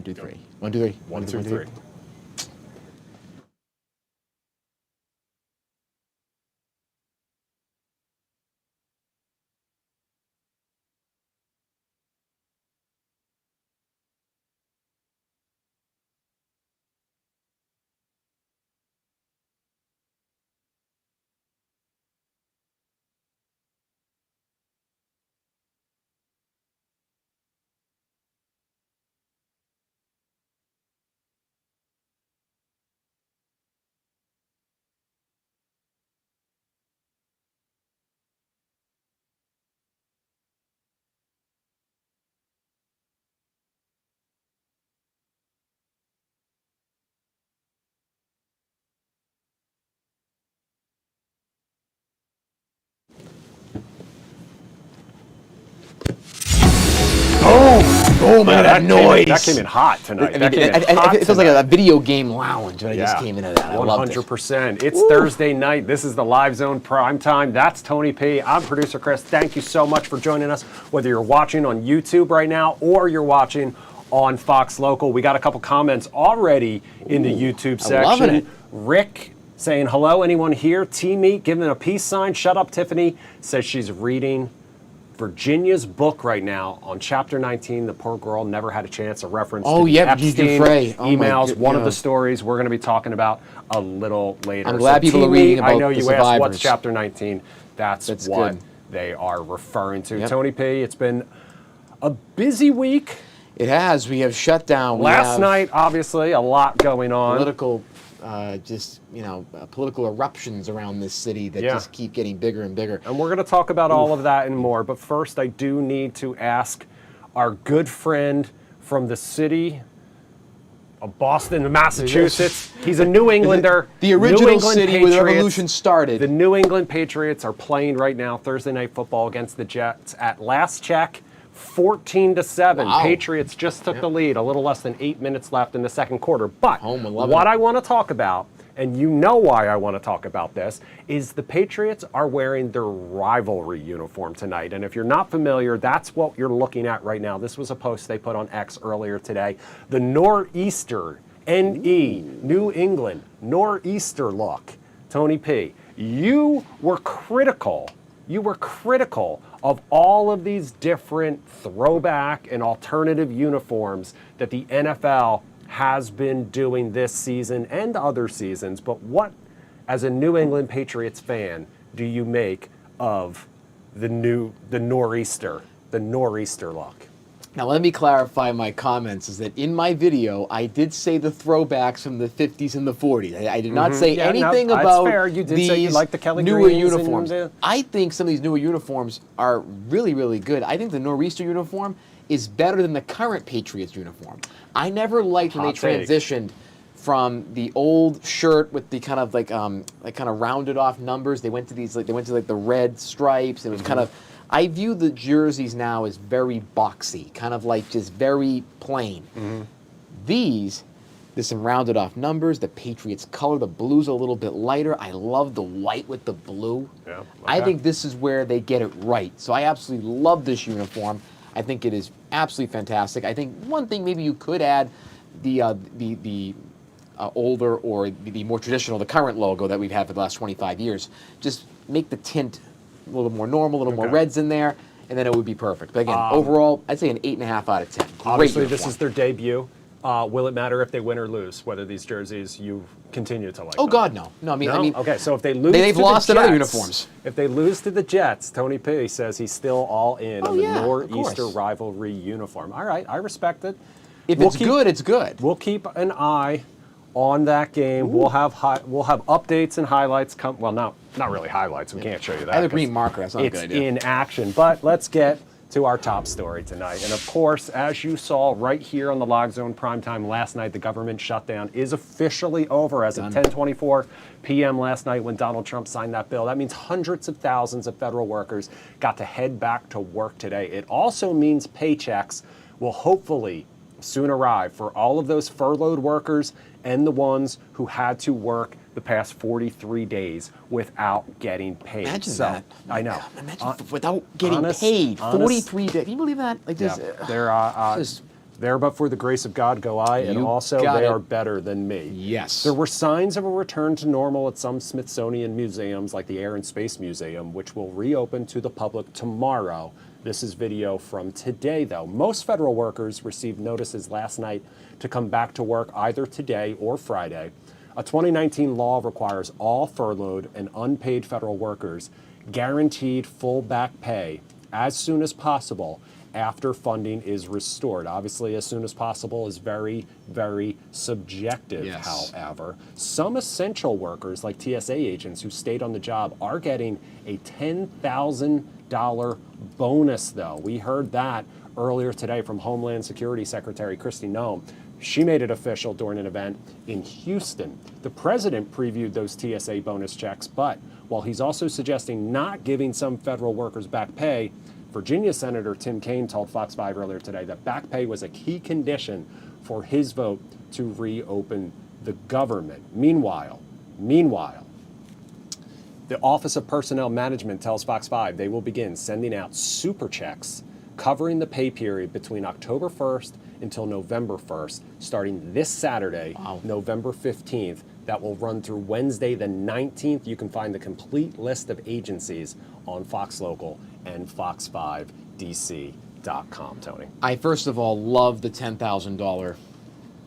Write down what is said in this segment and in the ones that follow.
2, 3. 1, 2, 3. 1, 2, 3. Oh my God, that noise! That came in hot tonight. It feels like a video game lounge when I just came into that. I loved it. 100%. It's Thursday night. This is the Live Zone Primetime. That's Tony P. I'm producer Chris. Thank you so much for joining us, whether you're watching on YouTube right now or you're watching on Fox Local. We got a couple comments already in the YouTube section. I'm loving it. Rick saying, hello, anyone here? T-Meat giving a peace sign. Shut up, Tiffany. Says she's reading Virginia's book right now on chapter 19. The poor girl never had a chance. A reference to the Epstein emails. One of the stories we're going to be talking about a little later. I'm glad people are reading about I know the you survivors. asked what's chapter 19. That's what good. they are referring to. Tony P, it's been a busy week. It has. We have shut down. Last night, obviously, a lot going on. Political, political eruptions around this city that just keep getting bigger and bigger. And we're going to talk about all of that and more. But first, I do need to ask our good friend from the city of Boston, Massachusetts. He's a New Englander. The original city where the revolution started. The New England Patriots are playing right now Thursday Night Football against the Jets. At last check, 14-7. Wow. Patriots just took the lead. A little less than 8 minutes left in the second quarter. But what I want to talk about, and you know why I want to talk about this, is the Patriots are wearing their rivalry uniform tonight. And if you're not familiar, that's what you're looking at right now. This was a post they put on X earlier today. The Nor'easter, N-E, New England, Nor'easter look. Tony P, you were critical of all of these different throwback and alternative uniforms that the NFL has been doing this season and other seasons. But what, as a New England Patriots fan, do you make of the Nor'easter look? Now, let me clarify my comments, is that in my video, I did say the throwbacks from the 50s and the 40s. I did not say anything about You did say you like the Kelly newer Greens uniforms. I think some of these newer uniforms are really, really good. I think the Nor'easter uniform is better than the current Patriots uniform. I never liked when they transitioned from the old shirt with the kind of like kind of rounded off numbers. They went to these the red stripes. It was kind of. I view the jerseys now as very boxy, kind of like just very plain. There's some rounded off numbers. The Patriots color, the blue's a little bit lighter. I love the white with the blue. Yeah, okay. I think this is where they get it right. So I absolutely love this uniform. I think it is absolutely fantastic. I think one thing maybe you could add the older or the more traditional, the current logo that we've had for the last 25 years. Just make the tint a little more normal, a little more reds in there, and then it would be perfect. But again, overall, I'd say an 8.5 out of 10. Obviously, this is their debut. Will it matter if they win or lose, whether these jerseys you continue to like? Oh, God, no. No, I mean, okay, so if they lose they've to lost the Jets, other uniforms. If they lose to the Jets, Tony P says he's still all in on the Nor'easter rivalry uniform. All right, I respect it. If it's good, it's good. We'll keep an eye on that game. We'll have updates and highlights come. Well, not really highlights. We can't show you that. I have a green marker. That's not a good idea. It's in action. But let's get to our top story tonight. And of course, as you saw right here on the Live Zone Primetime last night, the government shutdown is officially over as of 10:24 p.m. last night when Donald Trump signed that bill. That means hundreds of thousands of federal workers got to head back to work today. It also means paychecks will hopefully soon arrive for all of those furloughed workers and the ones who had to work the past 43 days without getting paid. Imagine that. I know. Imagine without getting paid. 43 days. Can you believe that? Like this. They're There but for the grace of God go I, and You also got they it. are better than me. Yes. There were signs of a return to normal at some Smithsonian museums like the Air and Space Museum, which will reopen to the public tomorrow. This is video from today, though. Most federal workers received notices last night to come back to work either today or Friday. A 2019 law requires all furloughed and unpaid federal workers guaranteed full back pay as soon as possible after funding is restored. Obviously, as soon as possible is very, very subjective, Yes. however. Some essential workers, like TSA agents who stayed on the job, are getting a $10,000 bonus, though. We heard that earlier today from Homeland Security Secretary Kristi Noem. She made it official during an event in Houston. The president previewed those TSA bonus checks, but while he's also suggesting not giving some federal workers back pay, Virginia Senator Tim Kaine told Fox 5 earlier today that back pay was a key condition for his vote to reopen the government. Meanwhile, the Office of Personnel Management tells Fox 5 they will begin sending out super checks covering the pay period between October 1st until November 1st, starting this Saturday, November 15th. That will run through Wednesday the 19th. You can find the complete list of agencies on Fox Local and fox5dc.com, Tony. I first of all love the $10,000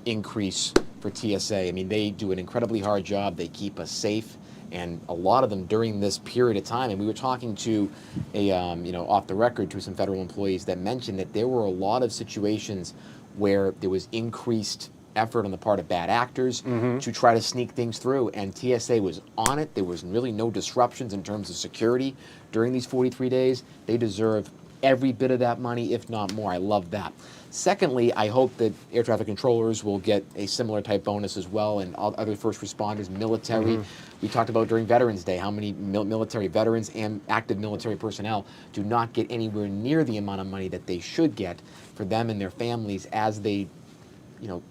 increase for TSA. I mean, they do an incredibly hard job. They keep us safe, and a lot of them during this period of time. And we were talking to a, off the record to some federal employees that mentioned that there were a lot of situations where there was increased effort on the part of bad actors to try to sneak things through, and TSA was on it. There was really no disruptions in terms of security during these 43 days. They deserve every bit of that money, if not more. I love that. Secondly, I hope that air traffic controllers will get a similar type bonus as well, and other first responders, military. We talked about during Veterans Day how many military veterans and active military personnel do not get anywhere near the amount of money that they should get for them and their families as they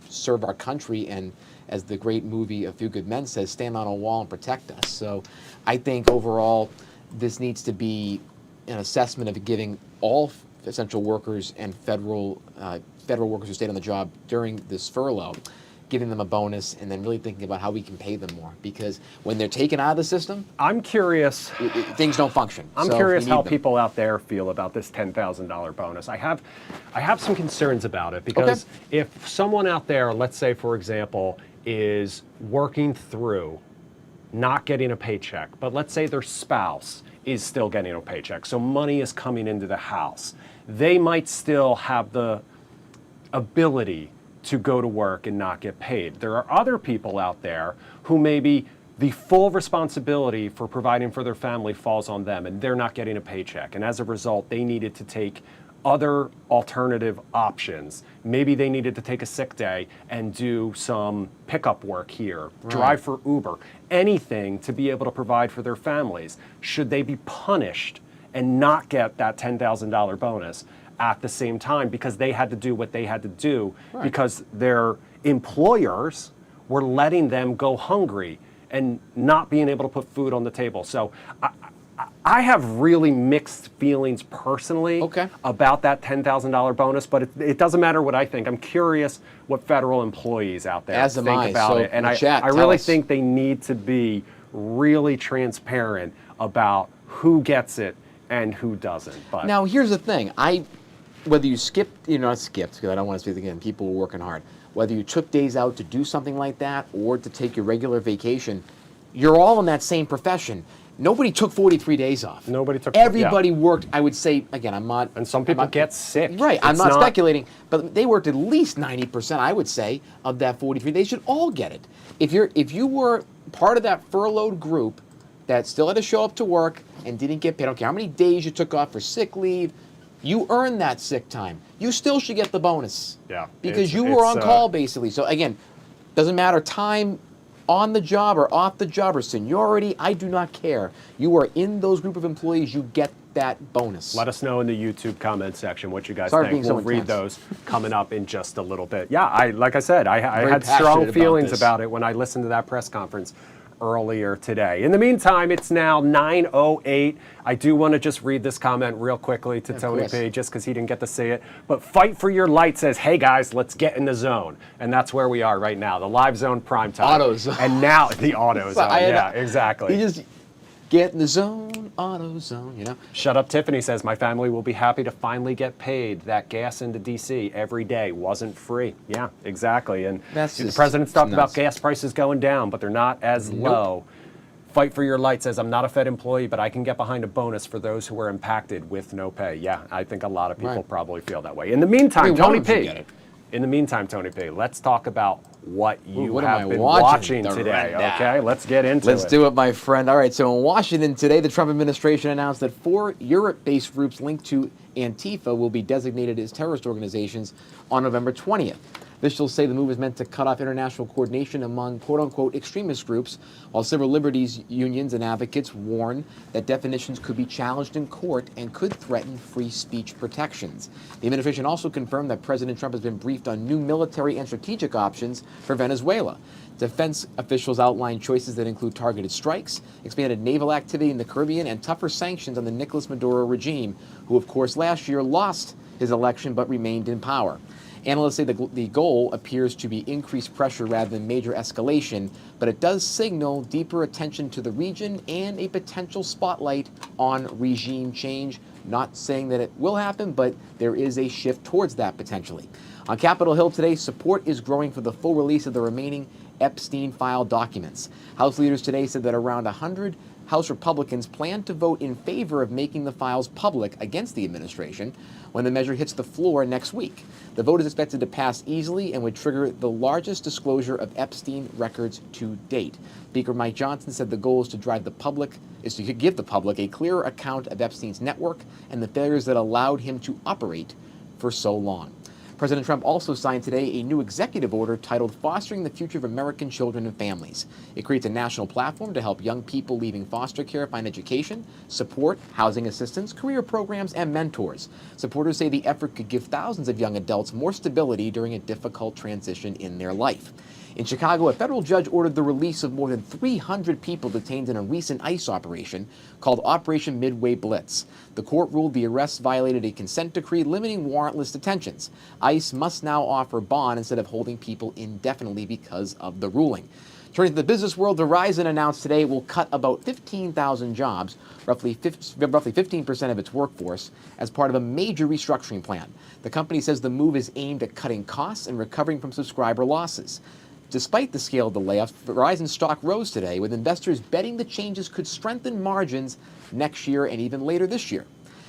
serve our country, and as the great movie A Few Good Men says, stand on a wall and protect us. So I think overall this needs to be an assessment of giving all essential workers and federal workers who stayed on the job during this furlough, giving them a bonus, and then really thinking about how we can pay them more. Because when they're taken out of the system, I'm curious. Things don't function. I'm curious how people out there feel about this $10,000 bonus. I have some concerns about it because if someone out there, let's say for example, is working through not getting a paycheck, but let's say their spouse is still getting a paycheck, so money is coming into the house, they might still have the ability to go to work and not get paid. There are other people out there who maybe the full responsibility for providing for their family falls on them and they're not getting a paycheck. And as a result, they needed to take other alternative options. Maybe they needed to take a sick day and do some pickup work here, drive for Uber, anything to be able to provide for their families. Should they be punished and not get that $10,000 bonus at the same time because they had to do what they had to do because their employers were letting them go hungry and not being able to put food on the table? So I have really mixed feelings personally about that $10,000 bonus, but it doesn't matter what I think. I'm curious what federal employees out there think about it. And I really think they need to be really transparent about who gets it and who doesn't. But now here's the thing. Whether you skipped, not skipped, because I don't want to say it again, people were working hard. Whether you took days out to do something like that or to take your regular vacation, you're all in that same profession. Nobody took 43 days off. Nobody took. Everybody worked, I would say, again, I'm not. And some people get sick. Right, I'm not speculating, but they worked at least 90%, I would say, of that 43. They should all get it. If you were part of that furloughed group that still had to show up to work and didn't get paid, I don't care how many days you took off for sick leave, you earned that sick time. You still should get the bonus. Yeah. Because you were on call, basically. So again, doesn't matter time on the job or off the job or seniority, I do not care. You are in those group of employees, you get that bonus. Let us know in the YouTube comment section what you guys think. We'll read those coming up in just a little bit. Yeah, like I said, I had strong feelings about it when I listened to that press conference earlier today. In the meantime, it's now 9:08. I do want to just read this comment real quickly to Tony P, just because he didn't get to see it. But Fight for Your Light says, hey guys, let's get in the zone. And that's where we are right now, the live zone prime time. Auto zone. And now the auto zone, yeah, exactly. You just get in the zone, auto zone, you know? Shut Up Tiffany says, my family will be happy to finally get paid. That gas into D.C. every day wasn't free. Yeah, exactly. And the president's talked about gas prices going down, but they're not as low. Fight for Your Light says, I'm not a Fed employee, but I can get behind a bonus for those who are impacted with no pay. Yeah, I think a lot of people probably feel that way. In the meantime, Tony P. In the meantime, Tony P., let's talk about what you have been watching today. Okay, let's get into it. Let's do it, my friend. All right, so in Washington today, the Trump administration announced that 4 Europe-based groups linked to Antifa will be designated as terrorist organizations on November 20th. Officials say the move is meant to cut off international coordination among quote-unquote extremist groups, while civil liberties unions and advocates warn that definitions could be challenged in court and could threaten free speech protections. The administration also confirmed that President Trump has been briefed on new military and strategic options for Venezuela. Defense officials outlined choices that include targeted strikes, expanded naval activity in the Caribbean, and tougher sanctions on the Nicolas Maduro regime, who of course last year lost his election but remained in power. Analysts say the goal appears to be increased pressure rather than major escalation, but it does signal deeper attention to the region and a potential spotlight on regime change. Not saying that it will happen, but there is a shift towards that potentially. On Capitol Hill today, support is growing for the full release of the remaining Epstein file documents. House leaders today said that around 100 House Republicans plan to vote in favor of making the files public against the administration when the measure hits the floor next week. The vote is expected to pass easily and would trigger the largest disclosure of Epstein records to date. Speaker Mike Johnson said the goal is to give the public a clearer account of Epstein's network and the failures that allowed him to operate for so long. President Trump also signed today a new executive order titled Fostering the Future of American Children and Families. It creates a national platform to help young people leaving foster care find education, support, housing assistance, career programs, and mentors. Supporters say the effort could give thousands of young adults more stability during a difficult transition in their life. In Chicago, a federal judge ordered the release of more than 300 people detained in a recent ICE operation called Operation Midway Blitz. The court ruled the arrests violated a consent decree limiting warrantless detentions. ICE must now offer bond instead of holding people indefinitely because of the ruling. Turning to the business world, Verizon announced today it will cut about 15,000 jobs, roughly 15% of its workforce, as part of a major restructuring plan. The company says the move is aimed at cutting costs and recovering from subscriber losses. Despite the scale of the layoffs, Verizon stock rose today, with investors betting the changes could strengthen margins next year and even later this year.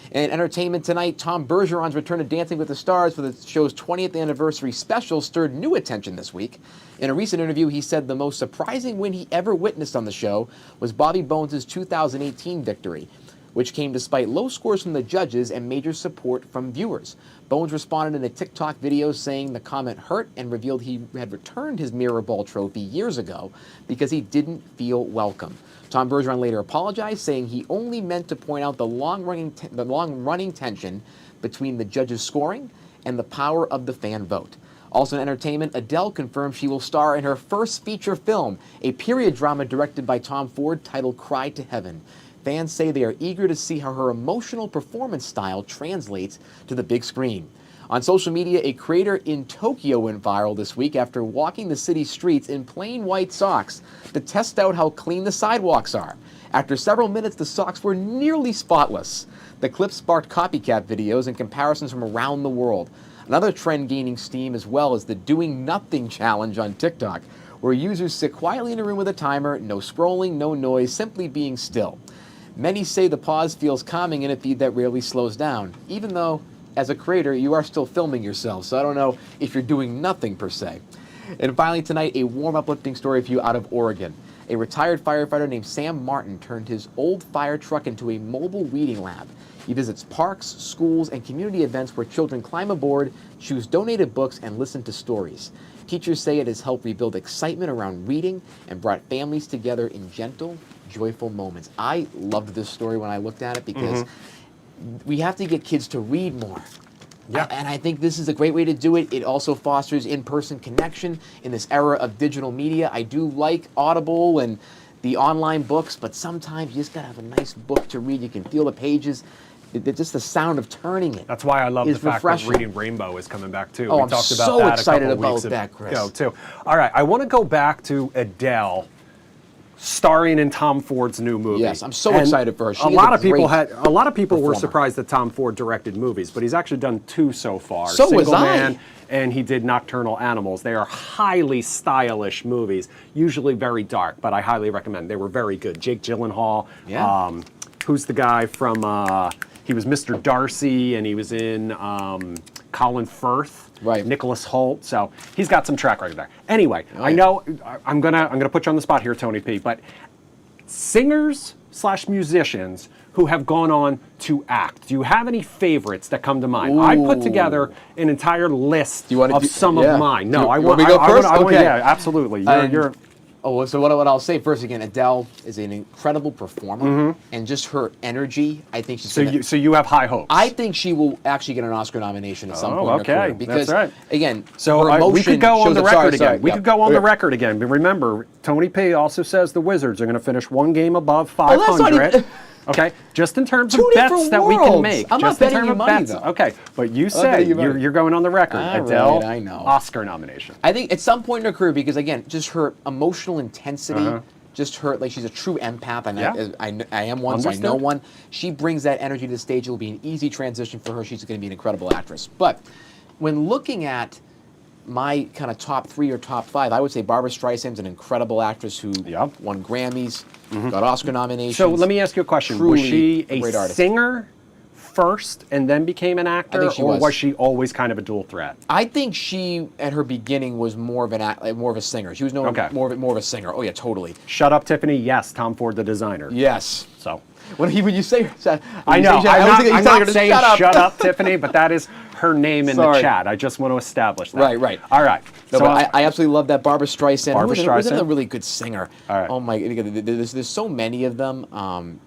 In entertainment tonight, Tom Bergeron's return to Dancing with the Stars for the show's 20th anniversary special stirred new attention this week. In a recent interview, he said the most surprising win he ever witnessed on the show was Bobby Bones' 2018 victory, which came despite low scores from the judges and major support from viewers. Bones responded in a TikTok video saying the comment hurt and revealed he had returned his mirror ball trophy years ago because he didn't feel welcome. Tom Bergeron later apologized, saying he only meant to point out the long-running tension between the judges' scoring and the power of the fan vote. Also in entertainment, Adele confirmed she will star in her first feature film, a period drama directed by Tom Ford titled Cry to Heaven. Fans say they are eager to see how her emotional performance style translates to the big screen. On social media, a creator in Tokyo went viral this week after walking the city streets in plain white socks to test out how clean the sidewalks are. After several minutes, the socks were nearly spotless. The clip sparked copycat videos and comparisons from around the world. Another trend gaining steam as well is the Doing Nothing challenge on TikTok, where users sit quietly in a room with a timer, no scrolling, no noise, simply being still. Many say the pause feels calming in a feed that rarely slows down, even though, as a creator, you are still filming yourself, so I don't know if you're doing nothing per se. And finally tonight, a warm, uplifting story for you out of Oregon. A retired firefighter named Sam Martin turned his old fire truck into a mobile reading lab. He visits parks, schools, and community events where children climb aboard, choose donated books, and listen to stories. Teachers say it has helped rebuild excitement around reading and brought families together in gentle, joyful moments. I loved this story when I looked at it because we have to get kids to read more. Yeah. And I think this is a great way to do it. It also fosters in-person connection in this era of digital media. I do like Audible and the online books, but sometimes you just gotta have a nice book to read. You can feel the pages. Just the sound of turning it. That's why I love the fact refreshing. that Reading Rainbow is coming back too. Oh, We I'm talked about so that excited a couple about weeks that, Chris. ago too. All right, I want to go back to Adele, starring in Tom Ford's new movie. Yes, I'm so excited for her. She a is lot a of people great were performer. surprised that Tom Ford directed movies, but he's actually done 2 so far. So was Single I. Man, and he did Nocturnal Animals. They are highly stylish movies, usually very dark, but I highly recommend. They were very good. Jake Gyllenhaal. Yeah. Who's the guy from? He was Mr. Darcy, and he was in Colin Firth. Right. Nicholas Hoult. So he's got some track record there. Anyway, I know I'm gonna put you on the spot here, Tony P. But singers/musicians who have gone on to act. Do you have any favorites that come to mind? I put together an entire list of some of mine. No, I want me to go first. Okay. Yeah, absolutely. You're So what I'll say first again, Adele is an incredible performer, and just her energy, I think she's. So you have high hopes. I think she will actually get an Oscar nomination at some point in her career because, that's right. again, So her emotion we could go on shows the up- record sorry, again. We yeah. could go on the Okay. record again. But remember, Tony P also says the Wizards are going to finish 1 game above that's not 500. even- Okay, just in terms of Two bets different that we can worlds. make. I'm not just in betting terms you of money, bets. though. Okay, but you say betting you money. you're going on the record. All Adele, right, I know. Oscar nomination. I think at some point in her career, because again, just her emotional intensity, just her, like she's a true empath, and I am one, so I know Understood. one. She brings that energy to the stage. It'll be an easy transition for her. She's going to be an incredible actress. But when looking at my kind of top 3 or top 5, I would say Barbra Streisand's an incredible actress who won Grammys, got Oscar nominations. So let me ask you a question. Was Truly she a great artist. singer first and then became an actor, think she or was. was she always kind of a dual threat? I think she, at her beginning, was more of a singer. She was more of a singer. Oh yeah, totally. Shut Up, Tiffany. Yes, Tom Ford, the designer. Yes. So When you say, I know. I'm not saying shut shut up, Tiffany, but that is her name in the Sorry. chat. I just want to establish that. Right. All right. No, So but I absolutely love that Barbra Streisand. Barbra Was Streisand. another really good singer. All right. Oh my! There's so many of them.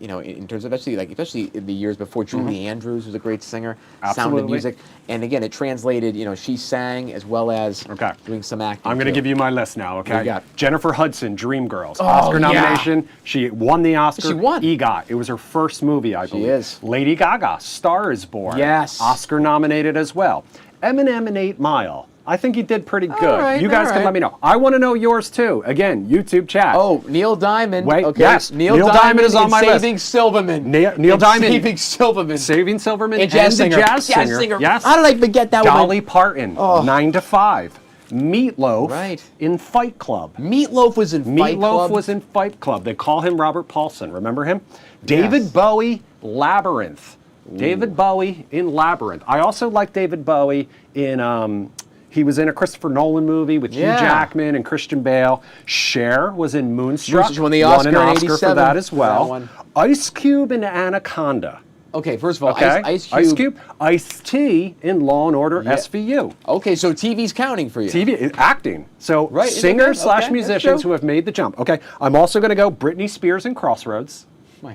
In terms of especially in the years before, Julie Andrews was a great singer. Sound Absolutely. and Music, and again, it translated. She sang as well as doing some acting. I'm going to too. give you my list now, okay? What do you got? Jennifer Hudson, Dreamgirls. Oscar nomination. She won the Oscar. She won. EGOT. It was her first movie, I believe. is. Lady Gaga, Star is Born. Yes. Oscar nominated as well. Eminem and 8 Mile. I think he did pretty good. right, You guys all can right. let me know. I want to know yours too. Again, YouTube chat. Oh, Neil Diamond. Wait, okay. yes, Neil Neil Diamond is on and my list. Saving Silverman. Neil And Diamond. Saving Silverman. Saving Silverman And jazz the singer. jazz singer. Yes. How did I forget that one? Dolly Parton, 9 to 5. Meatloaf Right. in Fight Club. Meatloaf was in Fight Club. Meatloaf was in Fight Club. They call him Robert Paulson. Remember him? David Bowie, Labyrinth. David Bowie in Labyrinth. I also like David Bowie in, he was in a Christopher Nolan movie with Hugh Jackman and Christian Bale. Cher was in Moonstruck. She won the Oscar an in Oscar for 87 that as for well. that one. Ice Cube in Anaconda. Okay, first of all, Okay. Ice Cube. Ice-T in Law and Order SVU. Okay, so TV's counting for you. TV, acting. So Right, singers okay, that's musicians true. who have made the jump. Okay, I'm also going to go Britney Spears in Crossroads.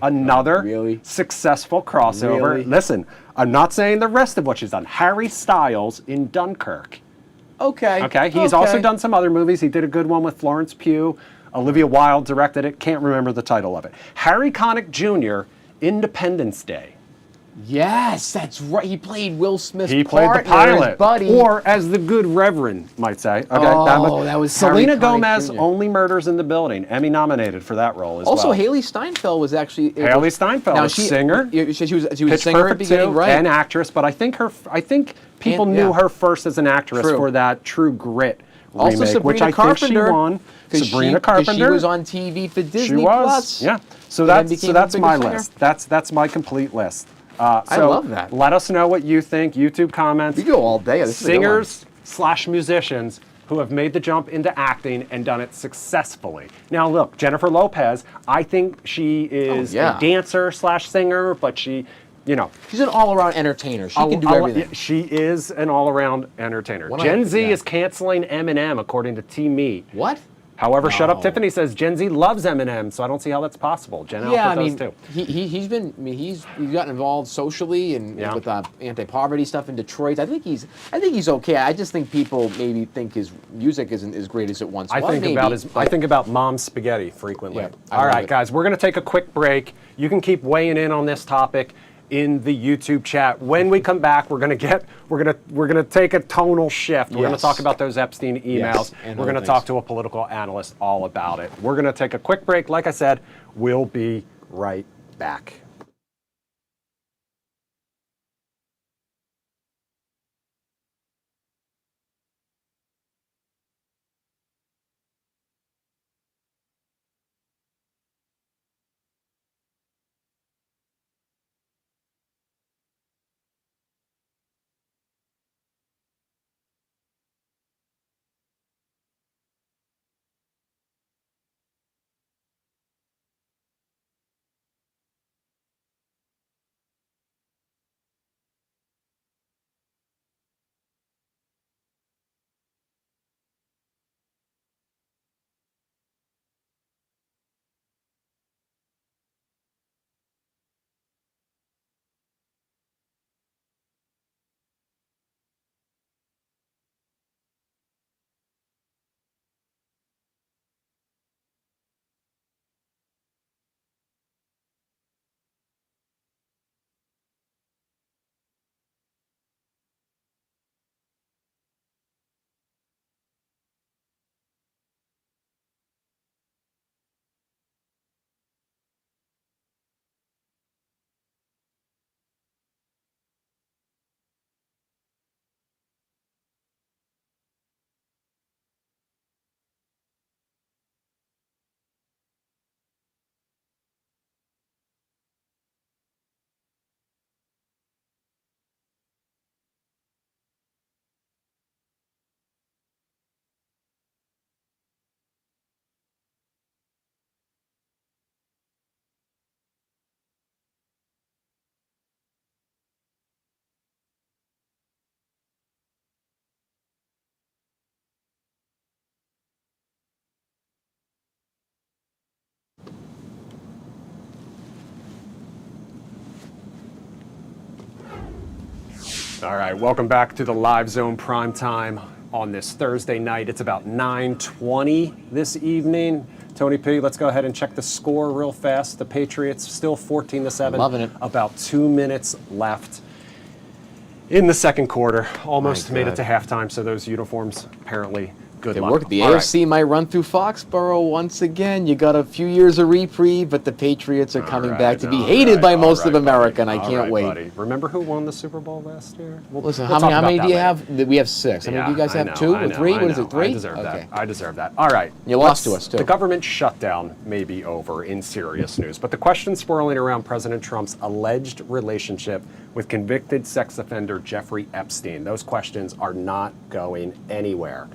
Another really? successful crossover. Really? Listen, I'm not saying the rest of what she's done. Harry Styles in Dunkirk. Okay. Okay, he's also done some other movies. He did a good one with Florence Pugh. Olivia Wilde directed it. Can't remember the title of it. Harry Connick Jr., Independence Day. Yes, that's right. He played Will Smith's He played the partner, his pilot, buddy. or as the good Reverend might say. Okay, that was Selena Harry Connick Gomez. Jr. Only Murders in the Building. Emmy nominated for that role as Also, well. Haley Steinfeld was actually Haley Steinfeld, a singer. She was a Pitch singer at the Perfect beginning, 2, right? and actress. But I think people And- knew yeah. her first as an actress True. for that True Grit Also, remake, Sabrina which I Carpenter, think she won. 'cause Sabrina She Carpenter. was on TV for Disney She was. Plus. Yeah. So And then that's became a that's bigger my singer. list. That's my complete list. I love that. Let us know what you think. YouTube comments. We go all day. This is a good one. Singers/musicians who have made the jump into acting and done it successfully. Now, look, Jennifer Lopez. I think she is a dancer/singer, but she, she's an all-around entertainer. She can do everything. She is an all-around entertainer. What Gen I- Z yeah. is canceling Eminem, according to T Meet. What? However, Shut Up No. Tiffany says Gen Z loves Eminem, so I don't see how that's possible. Gen Yeah, Alpha I does mean, too. he's been, I mean, he's gotten involved socially and Yeah. with anti-poverty stuff in Detroit. I think he's okay. I just think people maybe think his music isn't as great as it once was. I think about Mom's spaghetti frequently. Yeah, I All love right, it. guys, we're going to take a quick break. You can keep weighing in on this topic in the YouTube chat. When we come back, we're going to take a tonal shift. We're going to Yes. talk about those Epstein emails. Yes, and we're going to other talk things. to a political analyst all about it. We're going to take a quick break. Like I said, we'll be right back. All right, welcome back to the live Zone Prime Time on this Thursday night. It's about 9:20 this evening. Tony P, let's go ahead and check the score real fast. The Patriots still 14-7. Loving it. About 2 minutes left in the second quarter. Almost My made it God. to halftime, so those uniforms apparently good It luck. worked. The All right. AFC might run through Foxborough once again. You got a few years of reprieve, but the Patriots are coming back to be hated by most of America, and I can't wait. Buddy. Remember who won the Super Bowl last year? Listen, we'll how talk many about do you that later. have? We have 6. How many do you guys have? 2 or 3? What is it, 3? I deserve Okay. that. I deserve that. All right. You lost to us, too. The government shutdown may be over in serious news, but the question swirling around President Trump's alleged relationship with convicted sex offender Jeffrey Epstein, those questions are not going anywhere.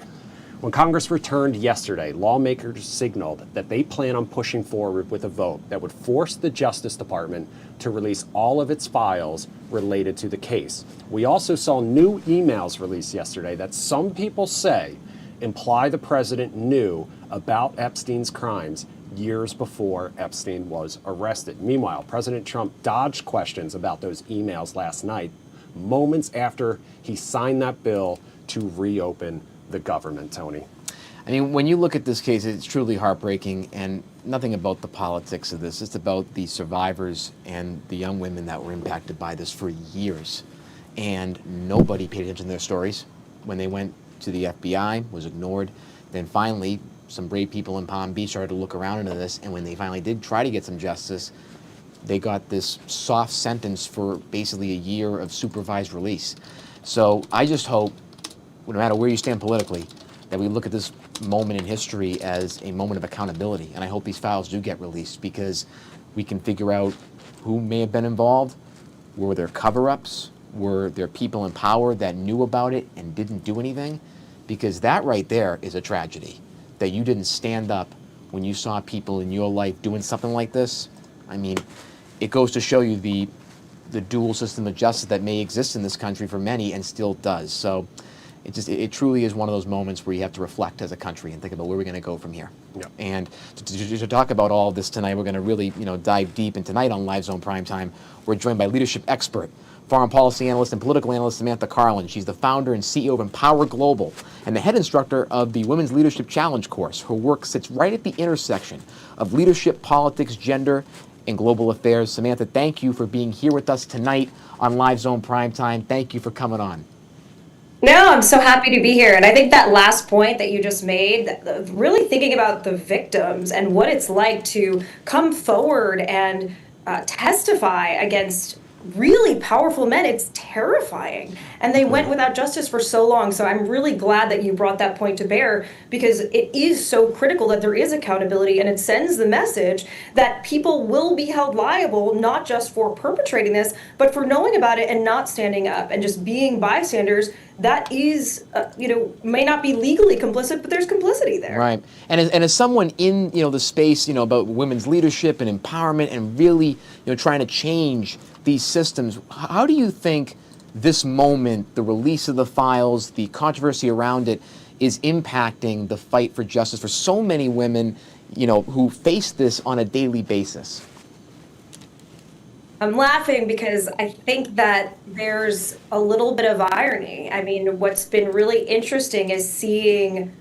When Congress returned yesterday, lawmakers signaled that they plan on pushing forward with a vote that would force the Justice Department to release all of its files related to the case. We also saw new emails released yesterday that some people say imply the president knew about Epstein's crimes years before Epstein was arrested. Meanwhile, President Trump dodged questions about those emails last night, moments after he signed that bill to reopen the government, Tony. I mean, when you look at this case, it's truly heartbreaking, and nothing about the politics of this. It's about the survivors and the young women that were impacted by this for years. And nobody paid attention to their stories. When they went to the FBI, was ignored. Then finally, some brave people in Palm Beach started to look around into this, and when they finally did try to get some justice, they got this soft sentence for basically a year of supervised release. So I just hope, no matter where you stand politically, that we look at this moment in history as a moment of accountability. And I hope these files do get released, because we can figure out who may have been involved. Were there cover-ups? Were there people in power that knew about it and didn't do anything? Because that right there is a tragedy, that you didn't stand up when you saw people in your life doing something like this. I mean, it goes to show you the dual system of justice that may exist in this country for many and still does. So it truly is one of those moments where you have to reflect as a country and think about where we're going to go from here. Yep. And to talk about all of this tonight, we're going to really dive deep. And tonight on Live Zone Primetime, we're joined by leadership expert, foreign policy analyst and political analyst Samantha Carlin. She's the founder and CEO of Empower Global and the head instructor of the Women's Leadership Challenge course. Her work sits right at the intersection of leadership, politics, gender, and global affairs. Samantha, thank you for being here with us tonight on Live Zone Primetime. Thank you for coming on. No, I'm so happy to be here. And I think that last point that you just made, really thinking about the victims and what it's like to come forward and testify against really powerful men, it's terrifying. And they went without justice for so long. So I'm really glad that you brought that point to bear, because it is so critical that there is accountability, and it sends the message that people will be held liable, not just for perpetrating this, but for knowing about it and not standing up and just being bystanders. That is, may not be legally complicit, but there's complicity there. Right. And as someone in, the space, about women's leadership and empowerment and really, trying to change these systems, how do you think this moment, the release of the files, the controversy around it, is impacting the fight for justice for so many women, who face this on a daily basis? I'm laughing because I think that there's a little bit of irony. I mean, what's been really interesting is seeing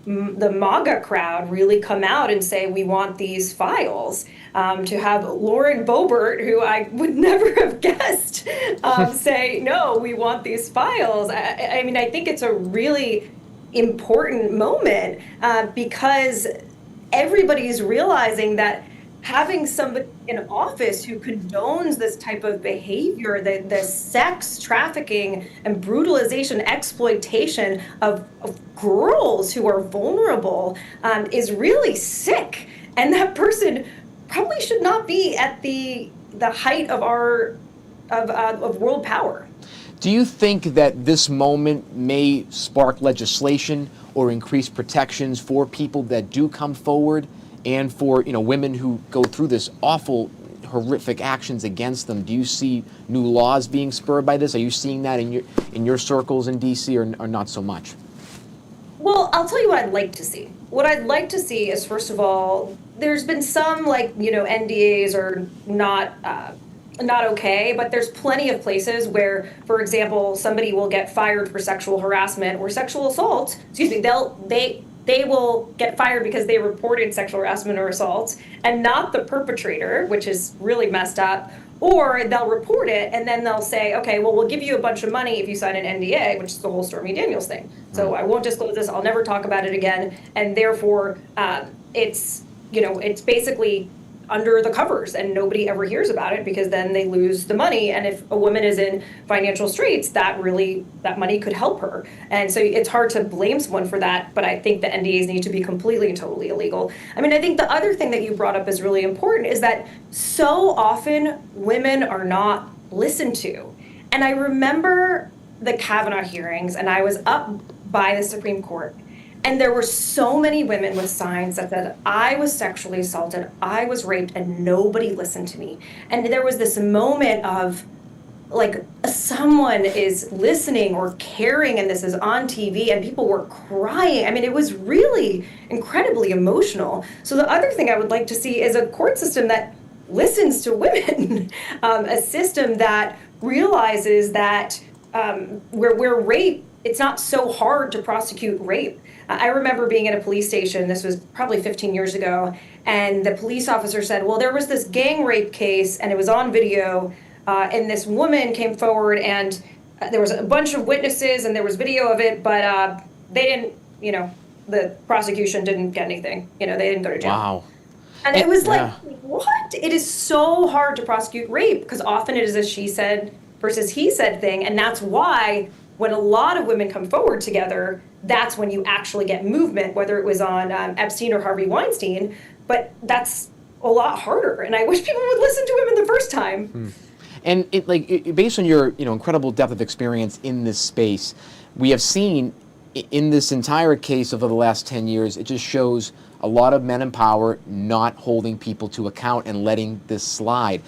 the MAGA crowd really come out and say, we want these files. To have Lauren Boebert, who I would never have guessed, say, no, we want these files. I mean, I think it's a really important moment because everybody's realizing that having somebody in office who condones this type of behavior, the sex trafficking and brutalization, exploitation of girls who are vulnerable is really sick. And that person probably should not be at the height of of world power. Do you think that this moment may spark legislation or increase protections for people that do come forward, and for women who go through this awful, horrific actions against them? Do you see new laws being spurred by this? Are you seeing that in your circles in DC, or not so much? Well, I'll tell you what I'd like to see. What I'd like to see is, first of all, there's been some NDAs are not okay, but there's plenty of places where, for example, somebody will get fired for sexual harassment or sexual assault. Excuse me, they will get fired because they reported sexual harassment or assault and not the perpetrator, which is really messed up. Or they'll report it and then they'll say, okay, well, we'll give you a bunch of money if you sign an NDA, which is the whole Stormy Daniels thing. So I won't disclose this. I'll never talk about it again. And therefore, it's basically under the covers and nobody ever hears about it, because then they lose the money. And if a woman is in financial straits, that money could help her. And so it's hard to blame someone for that, but I think the NDAs need to be completely and totally illegal. I mean, I think the other thing that you brought up is really important, is that so often women are not listened to. And I remember the Kavanaugh hearings, and I was up by the Supreme Court, and there were so many women with signs that said, I was sexually assaulted, I was raped, and nobody listened to me. And there was this moment of, someone is listening or caring, and this is on TV, and people were crying. I mean, it was really incredibly emotional. So the other thing I would like to see is a court system that listens to women, a system that realizes that where rape, it's not so hard to prosecute rape. I remember being at a police station, this was probably 15 years ago, and the police officer said, well, there was this gang rape case, and it was on video, and this woman came forward, and there was a bunch of witnesses, and there was video of it, but they didn't, the prosecution didn't get anything. They didn't go to jail. Wow. And it was what? It is so hard to prosecute rape, because often it is a she said versus he said thing, and that's why when a lot of women come forward together, that's when you actually get movement, whether it was on Epstein or Harvey Weinstein. But that's a lot harder, and I wish people would listen to women the first time. And based on your incredible depth of experience in this space, we have seen in this entire case over the last 10 years, it just shows a lot of men in power not holding people to account and letting this slide.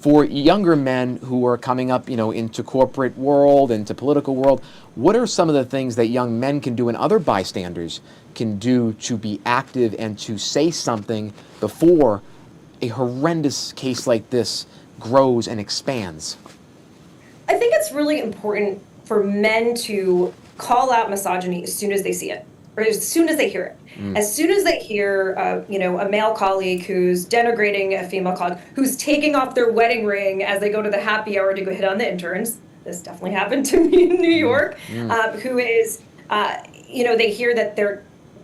For younger men who are coming up, into corporate world, into political world, what are some of the things that young men can do and other bystanders can do to be active and to say something before a horrendous case like this grows and expands? I think it's really important for men to call out misogyny as soon as they see it, or as soon as they hear it. As soon as they hear, a male colleague who's denigrating a female colleague, who's taking off their wedding ring as they go to the happy hour to go hit on the interns. This definitely happened to me in New York. Who is, they hear that they're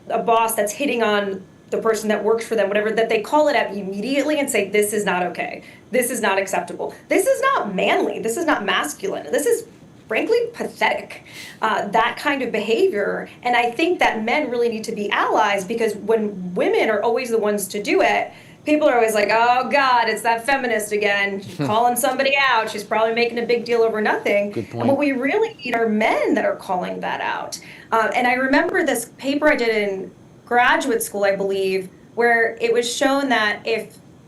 a boss that's hitting on the person that works for them, whatever, that they call it out immediately and say, this is not okay. This is not acceptable. This is not manly. This is not masculine. This is frankly pathetic, that kind of behavior. And I think that men really need to be allies, because when women are always the ones to do it, people are always like, oh God, it's that feminist again. She's calling somebody out. She's probably making a big deal over nothing. Good point. And what we really need are men that are calling that out. And I remember this paper I did in graduate school, I believe, where it was shown that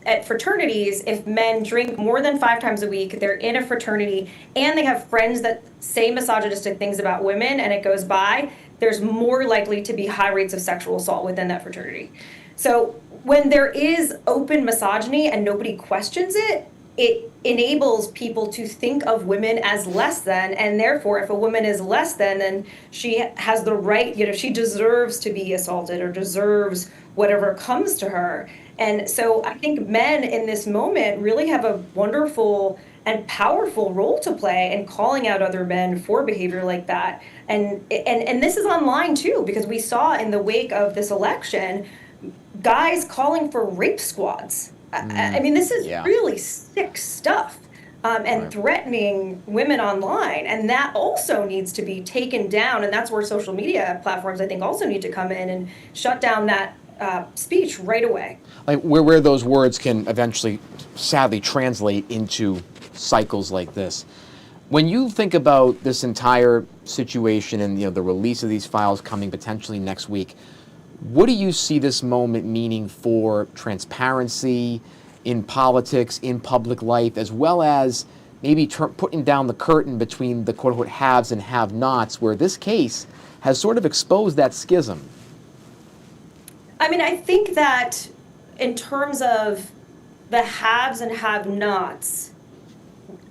at fraternities, if men drink more than 5 times a week, they're in a fraternity, and they have friends that say misogynistic things about women, and it goes by, there's more likely to be high rates of sexual assault within that fraternity. So when there is open misogyny and nobody questions it, it enables people to think of women as less than, and therefore if a woman is less than, then she has the right, she deserves to be assaulted or deserves whatever comes to her. And so I think men in this moment really have a wonderful and powerful role to play in calling out other men for behavior like that. And this is online too, because we saw in the wake of this election, guys calling for rape squads. I mean, this is really sick stuff, and threatening women online. And that also needs to be taken down. And that's where social media platforms, I think, also need to come in and shut down that speech right away. Like where those words can eventually, sadly, translate into cycles like this. When you think about this entire situation and the release of these files coming potentially next week, what do you see this moment meaning for transparency in politics, in public life, as well as maybe putting down the curtain between the quote-unquote haves and have-nots, where this case has sort of exposed that schism? I mean, I think that in terms of the haves and have-nots,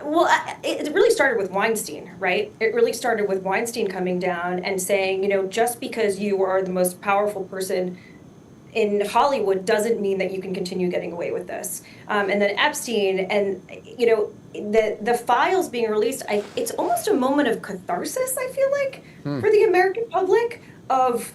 well, it really started with Weinstein, right? It really started with Weinstein coming down and saying, just because you are the most powerful person in Hollywood doesn't mean that you can continue getting away with this. And then Epstein and, the files being released, it's almost a moment of catharsis, I feel like, for the American public, of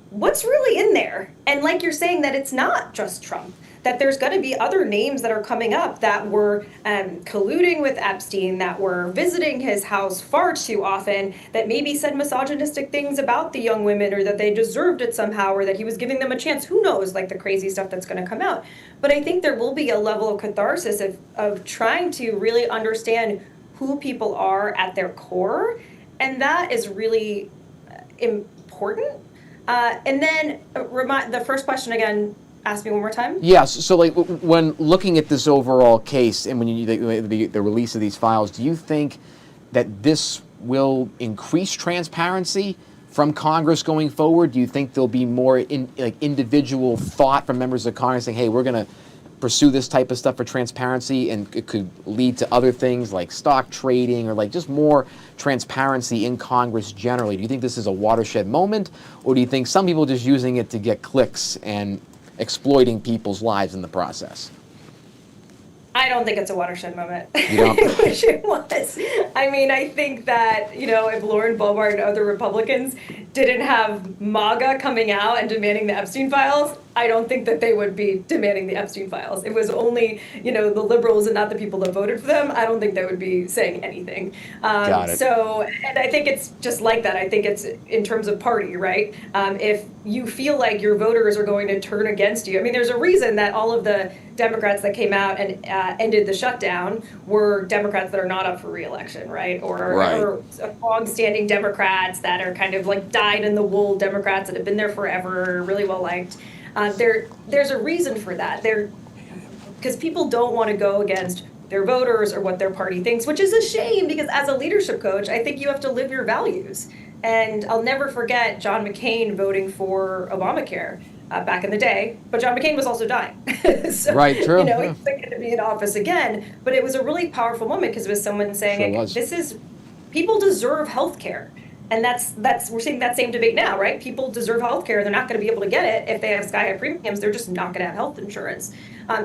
what's really in there. And like you're saying, that it's not just Trump, that there's going to be other names that are coming up that were colluding with Epstein, that were visiting his house far too often, that maybe said misogynistic things about the young women, or that they deserved it somehow, or that he was giving them a chance. Who knows, like the crazy stuff that's going to come out. But I think there will be a level of catharsis of trying to really understand who people are at their core. And that is really important. And then the first question again, ask me one more time. Yes. So, like, when looking at this overall case and when the release of these files, do you think that this will increase transparency from Congress going forward? Do you think there'll be more individual thought from members of Congress saying, "Hey, we're going to pursue this type of stuff for transparency," and it could lead to other things like stock trading or like just more transparency in Congress generally? Do you think this is a watershed moment, or do you think some people are just using it to get clicks and exploiting people's lives in the process? I don't think it's a watershed moment. You don't? I wish it was. I mean, I think that, if Lauren Boebert and other Republicans didn't have MAGA coming out and demanding the Epstein files, I don't think that they would be demanding the Epstein files. It was only, the liberals and not the people that voted for them. I don't think they would be saying anything. Got it. So, and I think it's just like that. I think it's in terms of party, right? If you feel like your voters are going to turn against you, I mean, there's a reason that all of the Democrats that came out and ended the shutdown were Democrats that are not up for re-election, right? Or long-standing Democrats that are kind of like dyed-in-the-wool Democrats that have been there forever, really well liked. There's a reason for that. Because people don't want to go against their voters or what their party thinks, which is a shame because as a leadership coach, I think you have to live your values. And I'll never forget John McCain voting for Obamacare back in the day, but John McCain was also dying. So, right, true. He's not going to be in office again. But it was a really powerful moment because it was someone saying, people deserve health care. And we're seeing that same debate now, right? People deserve health care. They're not going to be able to get it if they have sky high premiums. They're just not going to have health insurance.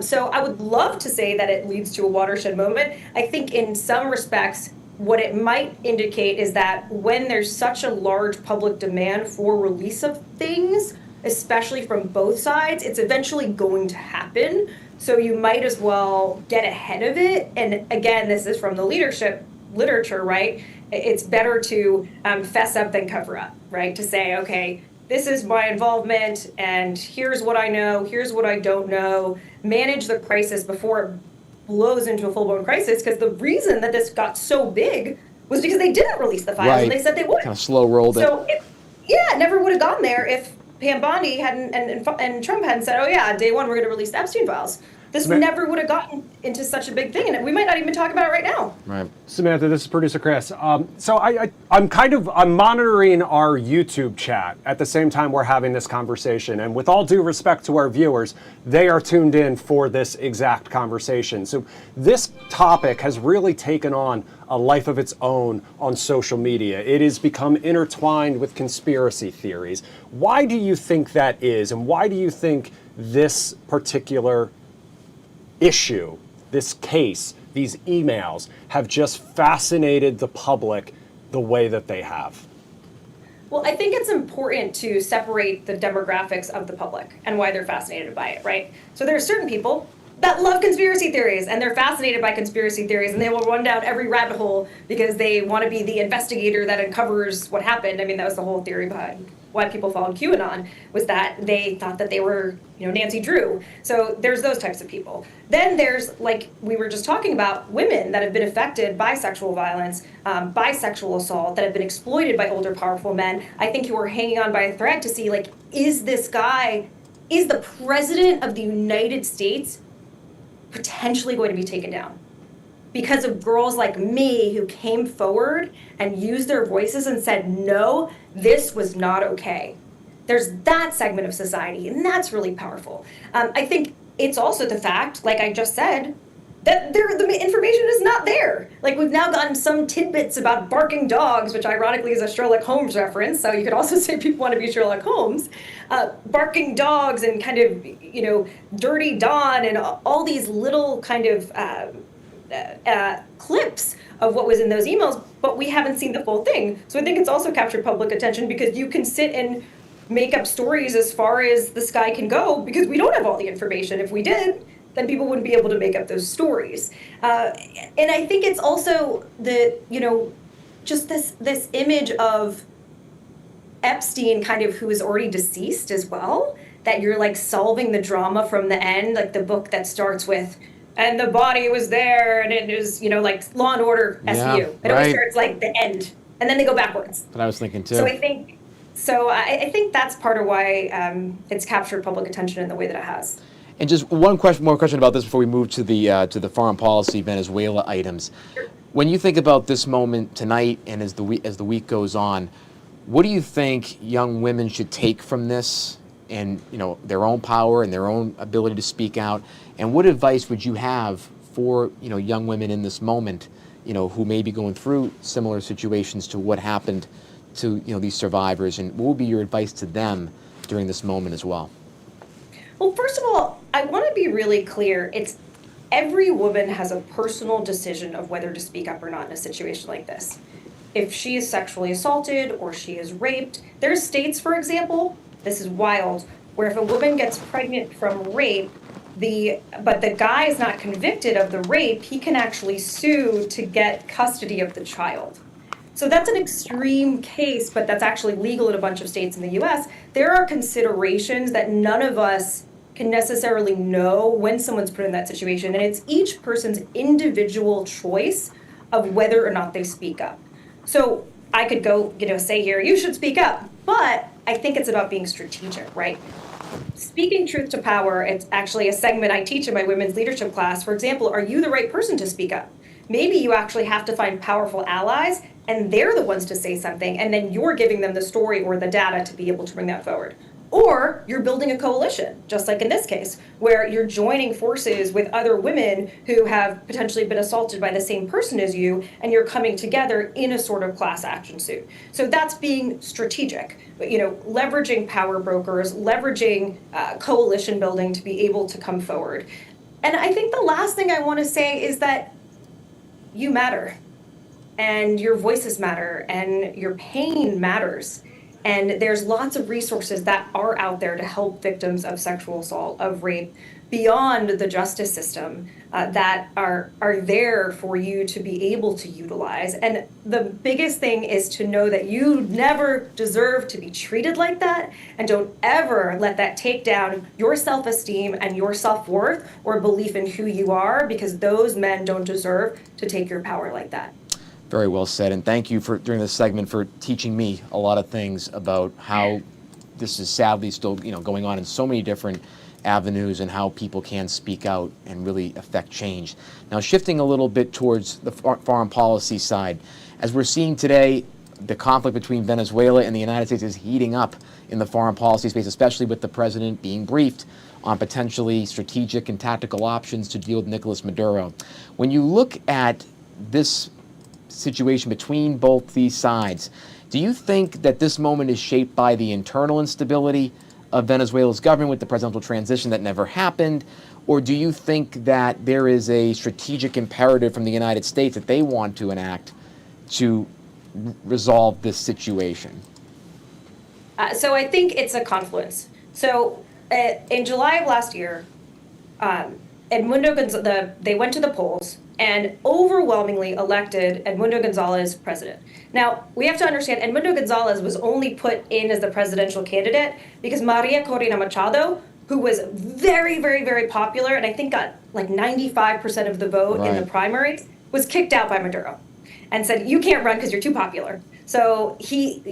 So I would love to say that it leads to a watershed moment. I think in some respects, what it might indicate is that when there's such a large public demand for release of things, especially from both sides, it's eventually going to happen. So you might as well get ahead of it. And again, this is from the leadership literature, right? It's better to fess up than cover up, right? To say, okay, this is my involvement and here's what I know, here's what I don't know. Manage the crisis before it blows into a full-blown crisis, because the reason that this got so big was because they didn't release the files and they said they would. Kind of slow rolled it. So it never would have gone there if Pam Bondi hadn't and Trump hadn't said, oh yeah, day one we're going to release the Epstein files. This never would have gotten into such a big thing, and we might not even talk about it right now. Right. Samantha, this is producer Chris. So I'm monitoring our YouTube chat at the same time we're having this conversation, and with all due respect to our viewers, they are tuned in for this exact conversation. So this topic has really taken on a life of its own on social media. It has become intertwined with conspiracy theories. Why do you think that is, and why do you think this particular issue, this case, these emails have just fascinated the public the way that they have? Well, I think it's important to separate the demographics of the public and why they're fascinated by it, right? So there are certain people that love conspiracy theories and they're fascinated by conspiracy theories and they will run down every rabbit hole because they want to be the investigator that uncovers what happened. I mean, that was the whole theory behind why people followed QAnon, was that they thought that they were, Nancy Drew. So there's those types of people. Then there's, like we were just talking about, women that have been affected by sexual violence, by sexual assault, that have been exploited by older, powerful men. I think who are hanging on by a thread to see, like, is the president of the United States potentially going to be taken down because of girls like me who came forward and used their voices and said, no, this was not okay. There's that segment of society, and that's really powerful. I think it's also the fact, like I just said, that the information is not there. Like, we've now gotten some tidbits about barking dogs, which ironically is a Sherlock Holmes reference, so you could also say people want to be Sherlock Holmes. Barking dogs and kind of, Dirty Dawn and all these little kind of clips of what was in those emails, but we haven't seen the full thing. So I think it's also captured public attention because you can sit and make up stories as far as the sky can go because we don't have all the information. If we did, then people wouldn't be able to make up those stories. And I think it's also just this image of Epstein kind of who is already deceased as well, that you're like solving the drama from the end, like the book that starts with, and the body was there, and it is, like Law and Order SVU. Yeah, It always starts like the end, and then they go backwards. But I was thinking too. So I think that's part of why it's captured public attention in the way that it has. And just one more question about this before we move to the foreign policy Venezuela items. Sure. When you think about this moment tonight and as the week goes on, what do you think young women should take from this and their own power and their own ability to speak out? And what advice would you have for young women in this moment, who may be going through similar situations to what happened to these survivors? And what would be your advice to them during this moment as well? Well, first of all, I want to be really clear. It's every woman has a personal decision of whether to speak up or not in a situation like this. If she is sexually assaulted or she is raped, there's states, for example, this is wild, where if a woman gets pregnant from rape, but the guy is not convicted of the rape, he can actually sue to get custody of the child. So that's an extreme case, but that's actually legal in a bunch of states in the US. There are considerations that none of us can necessarily know when someone's put in that situation, and it's each person's individual choice of whether or not they speak up. So I could go, say here, you should speak up, but I think it's about being strategic, right? speaking truth to power, it's actually a segment I teach in my women's leadership class. For example, are you the right person to speak up? Maybe you actually have to find powerful allies, and they're the ones to say something, and then you're giving them the story or the data to be able to bring that forward. Or you're building a coalition, just like in this case, where you're joining forces with other women who have potentially been assaulted by the same person as you, and you're coming together in a sort of class action suit. So that's being strategic, but, leveraging power brokers, leveraging coalition building to be able to come forward. And I think the last thing I want to say is that you matter, and your voices matter, and your pain matters. And there's lots of resources that are out there to help victims of sexual assault, of rape, beyond the justice system that are there for you to be able to utilize. And the biggest thing is to know that you never deserve to be treated like that, and don't ever let that take down your self-esteem and your self-worth or belief in who you are, because those men don't deserve to take your power like that. Very well said, and thank you for during this segment for teaching me a lot of things about how this is sadly still going on in so many different avenues, and how people can speak out and really affect change. Now, shifting a little bit towards the foreign policy side, as we're seeing today, the conflict between Venezuela and the United States is heating up in the foreign policy space, especially with the president being briefed on potentially strategic and tactical options to deal with Nicolas Maduro. When you look at this situation between both these sides, do you think that this moment is shaped by the internal instability of Venezuela's government with the presidential transition that never happened? Or do you think that there is a strategic imperative from the United States that they want to enact to resolve this situation? So I think it's a confluence. So in July of last year, they went to the polls and overwhelmingly elected Edmundo Gonzalez president. Now, we have to understand Edmundo Gonzalez was only put in as the presidential candidate because Maria Corina Machado, who was very, very, very popular, and I think got like 95% of the vote in the primaries, was kicked out by Maduro and said, you can't run because you're too popular. So he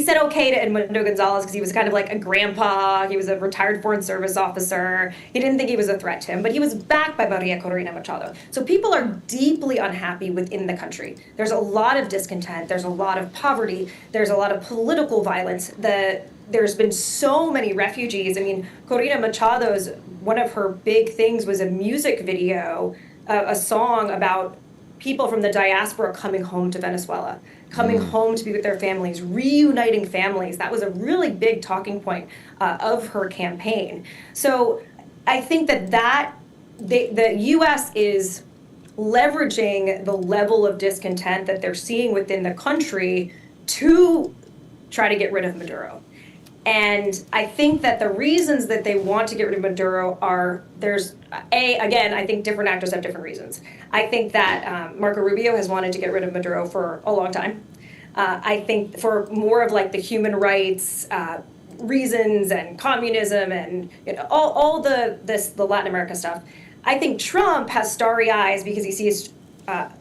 said okay to Edmundo Gonzalez because he was kind of like a grandpa. He was a retired Foreign Service officer. He didn't think he was a threat to him, but he was backed by Maria Corina Machado. So people are deeply unhappy within the country. There's a lot of discontent. There's a lot of poverty. There's a lot of political violence. There's been so many refugees. I mean, Corina Machado's, one of her big things was a music video, a song about people from the diaspora coming home to Venezuela, coming home to be with their families, reuniting families. That was a really big talking point of her campaign. So I think that the U.S. is leveraging the level of discontent that they're seeing within the country to try to get rid of Maduro. And I think that the reasons that they want to get rid of Maduro are, again, I think different actors have different reasons. I think that Marco Rubio has wanted to get rid of Maduro for a long time. I think for more of like the human rights reasons and communism and all the Latin America stuff. I think Trump has starry eyes because he sees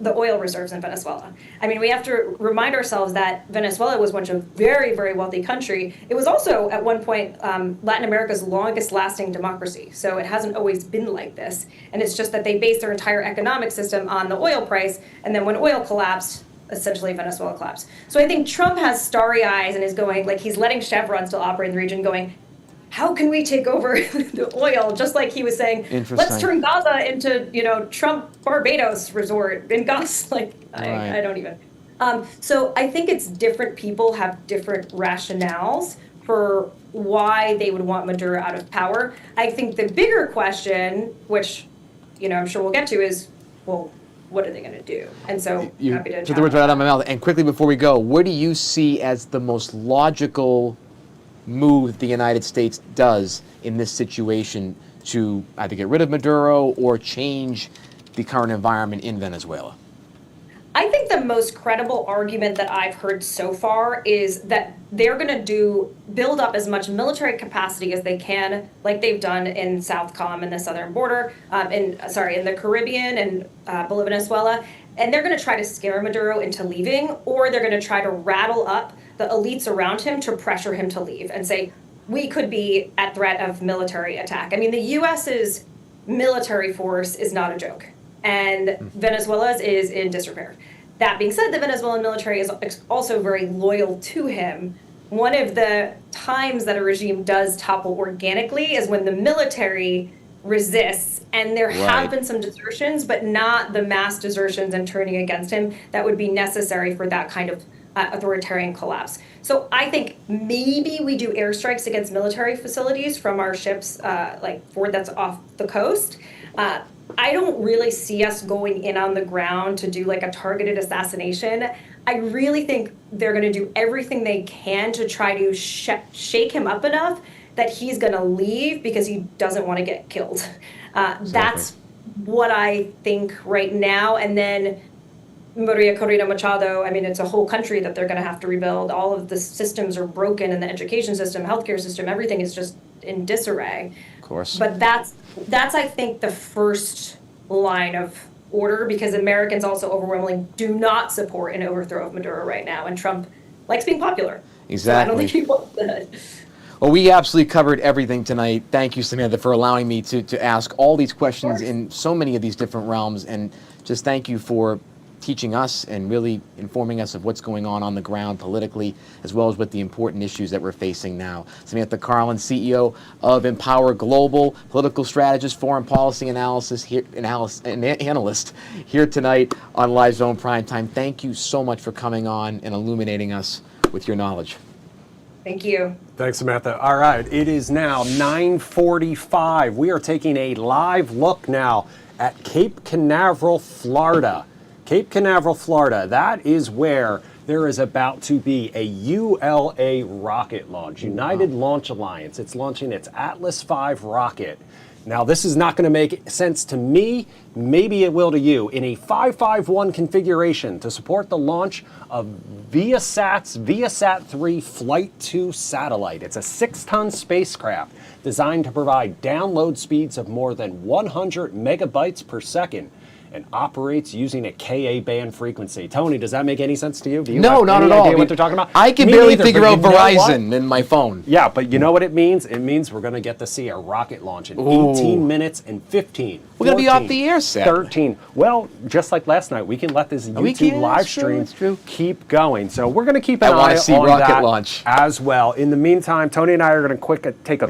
the oil reserves in Venezuela. I mean, we have to remind ourselves that Venezuela was once a very, very wealthy country. It was also, at one point, Latin America's longest lasting democracy. So it hasn't always been like this. And it's just that they based their entire economic system on the oil price. And then when oil collapsed, essentially Venezuela collapsed. So I think Trump has starry eyes and is going, like, he's letting Chevron still operate in the region, going, how can we take over the oil? Just like he was saying, let's turn Gaza into, Trump Barbados resort in Gaza. Like, I don't even. So I think it's different people have different rationales for why they would want Maduro out of power. I think the bigger question, which, I'm sure we'll get to, is, well, what are they going to do? And so happy to. Took the words right out of my mouth. And quickly before we go, what do you see as the most logical move the United States does in this situation to either get rid of Maduro or change the current environment in Venezuela? I think the most credible argument that I've heard so far is that they're going to build up as much military capacity as they can, like they've done in Southcom and the southern border, in the Caribbean and Venezuela, and they're going to try to scare Maduro into leaving, or they're going to try to rattle up the elites around him to pressure him to leave and say, we could be at threat of military attack. I mean, the US's military force is not a joke, and Venezuela's is in disrepair. That being said, the Venezuelan military is also very loyal to him. One of the times that a regime does topple organically is when the military resists, and there have been some desertions, but not the mass desertions and turning against him that would be necessary for that kind of authoritarian collapse. So I think maybe we do airstrikes against military facilities from our ships, like Ford that's off the coast. I don't really see us going in on the ground to do like a targeted assassination. I really think they're going to do everything they can to try to shake him up enough that he's going to leave because he doesn't want to get killed. That's what I think right now. And then Maria Corina Machado, I mean, it's a whole country that they're going to have to rebuild. All of the systems are broken in the education system, healthcare system, everything is just in disarray. Of course. But that's I think, the first line of order, because Americans also overwhelmingly do not support an overthrow of Maduro right now. And Trump likes being popular. Exactly. So I don't think he wants that. Well, we absolutely covered everything tonight. Thank you, Samantha, for allowing me to ask all these questions in so many of these different realms. And just thank you for teaching us and really informing us of what's going on the ground politically, as well as with the important issues that we're facing now. Samantha Carlin, CEO of Empower Global, political strategist, foreign policy analyst here tonight on Live Zone Primetime. Thank you so much for coming on and illuminating us with your knowledge. Thank you. Thanks, Samantha. All right, it is now 9:45. We are taking a live look now at Cape Canaveral, Florida. Cape Canaveral, Florida, that is where there is about to be a ULA rocket launch, United Launch Alliance. It's launching its Atlas V rocket. Now, this is not going to make sense to me. Maybe it will to you. In a 551 configuration to support the launch of Viasat's Viasat-3 Flight 2 satellite. It's a 6-ton spacecraft designed to provide download speeds of more than 100 megabytes per second and operates using a Ka band frequency. Tony, does that make any sense to you? Do you No, have not any at all. idea what they're talking about? I can Me barely neither, figure but out you know what? Verizon in my phone. Yeah, but you know what it means? It means we're going to get to see a rocket launch in 18 minutes and 15. We're going to be 14, off the air set. 13. Well, just like last night, we can let this YouTube can, live that's true, stream that's true. keep going. So we're going to keep an I wanna eye see on rocket that launch. as well. In the meantime, Tony and I are going to take a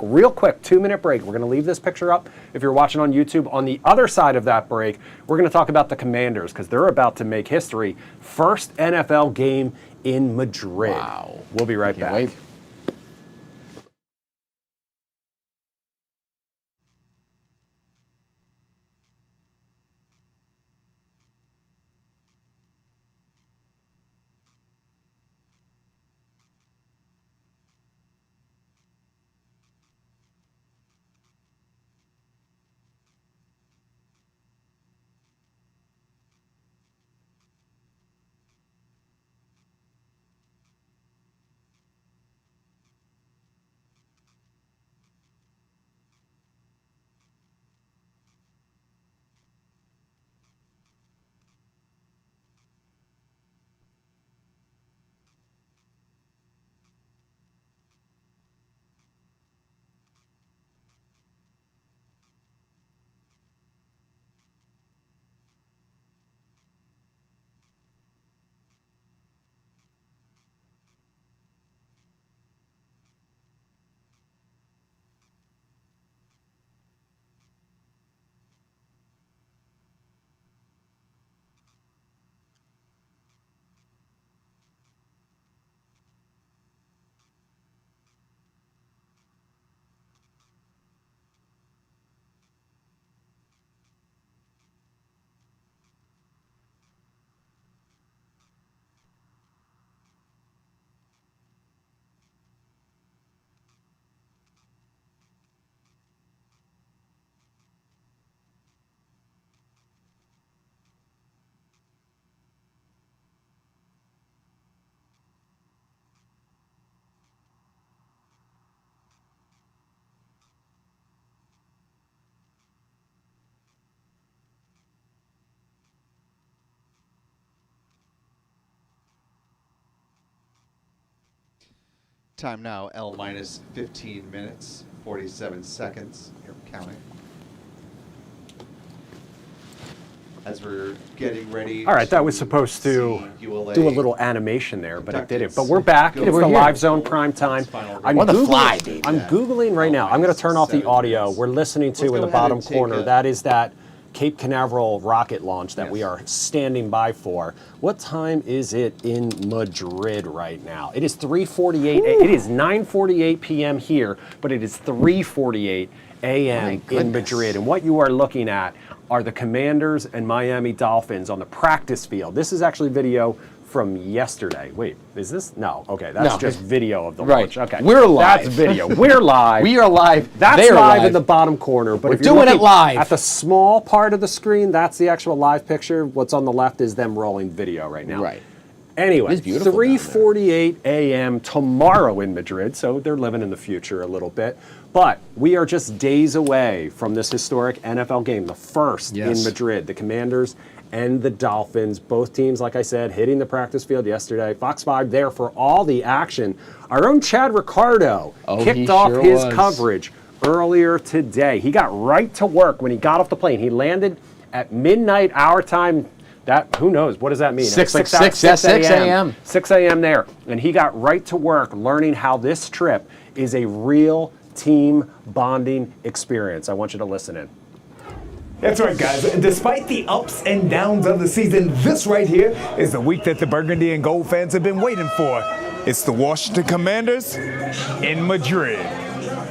real quick 2-minute break. We're going to leave this picture up if you're watching on YouTube. On the other side of that break, we're going to talk about the Commanders because they're about to make history. First NFL game in Madrid. Wow. We'll be right back. Wait. Time now, L minus 15 minutes, 47 seconds. Here, counting. As we're getting ready. All right, that was supposed to ULA do a little animation there, but it didn't. inductees. But we're back. Go It's we're the here. live zone prime time. I'm On the Googling- fly, baby. I'm Googling right now. I'm going to turn off the 7 audio. minutes. We're listening to Let's in go the ahead bottom and take corner. a- That is that Cape Canaveral rocket launch that we Yes. are standing by for. What time is it in Madrid right now? It is 3:48. It is 9:48 p.m. here, but it is 3:48 a.m. My in goodness. Madrid. And what you are looking at are the Commanders and Miami Dolphins on the practice field. This is actually video from yesterday. Wait, is this? No. Okay, that's No. just video of the Right. launch. Okay, We're live. That's video. We're live. We are live. That's They are live in the bottom corner. But We're if you're doing it looking live. at the small part of the screen, that's the actual live picture. What's on the left is them rolling video right now. Right. Anyway, It's beautiful down there. 3:48 a.m. tomorrow in Madrid, so they're living in the future a little bit. But we are just days away from this historic NFL game, the first in Yes. Madrid. The Commanders and the Dolphins, both teams, like I said, hitting the practice field yesterday. Fox 5 there for all the action. Our own Chad Ricardo Oh, kicked he off sure his was. coverage earlier today. He got right to work when he got off the plane. He landed at midnight our time. That, who knows, what does that mean? Six, At 6 a.m. 6 a.m. there. And he got right to work learning how this trip is a real team bonding experience. I want you to listen in. That's right, guys. Despite the ups and downs of the season, this right here is the week that the Burgundy and Gold fans have been waiting for. It's the Washington Commanders in Madrid.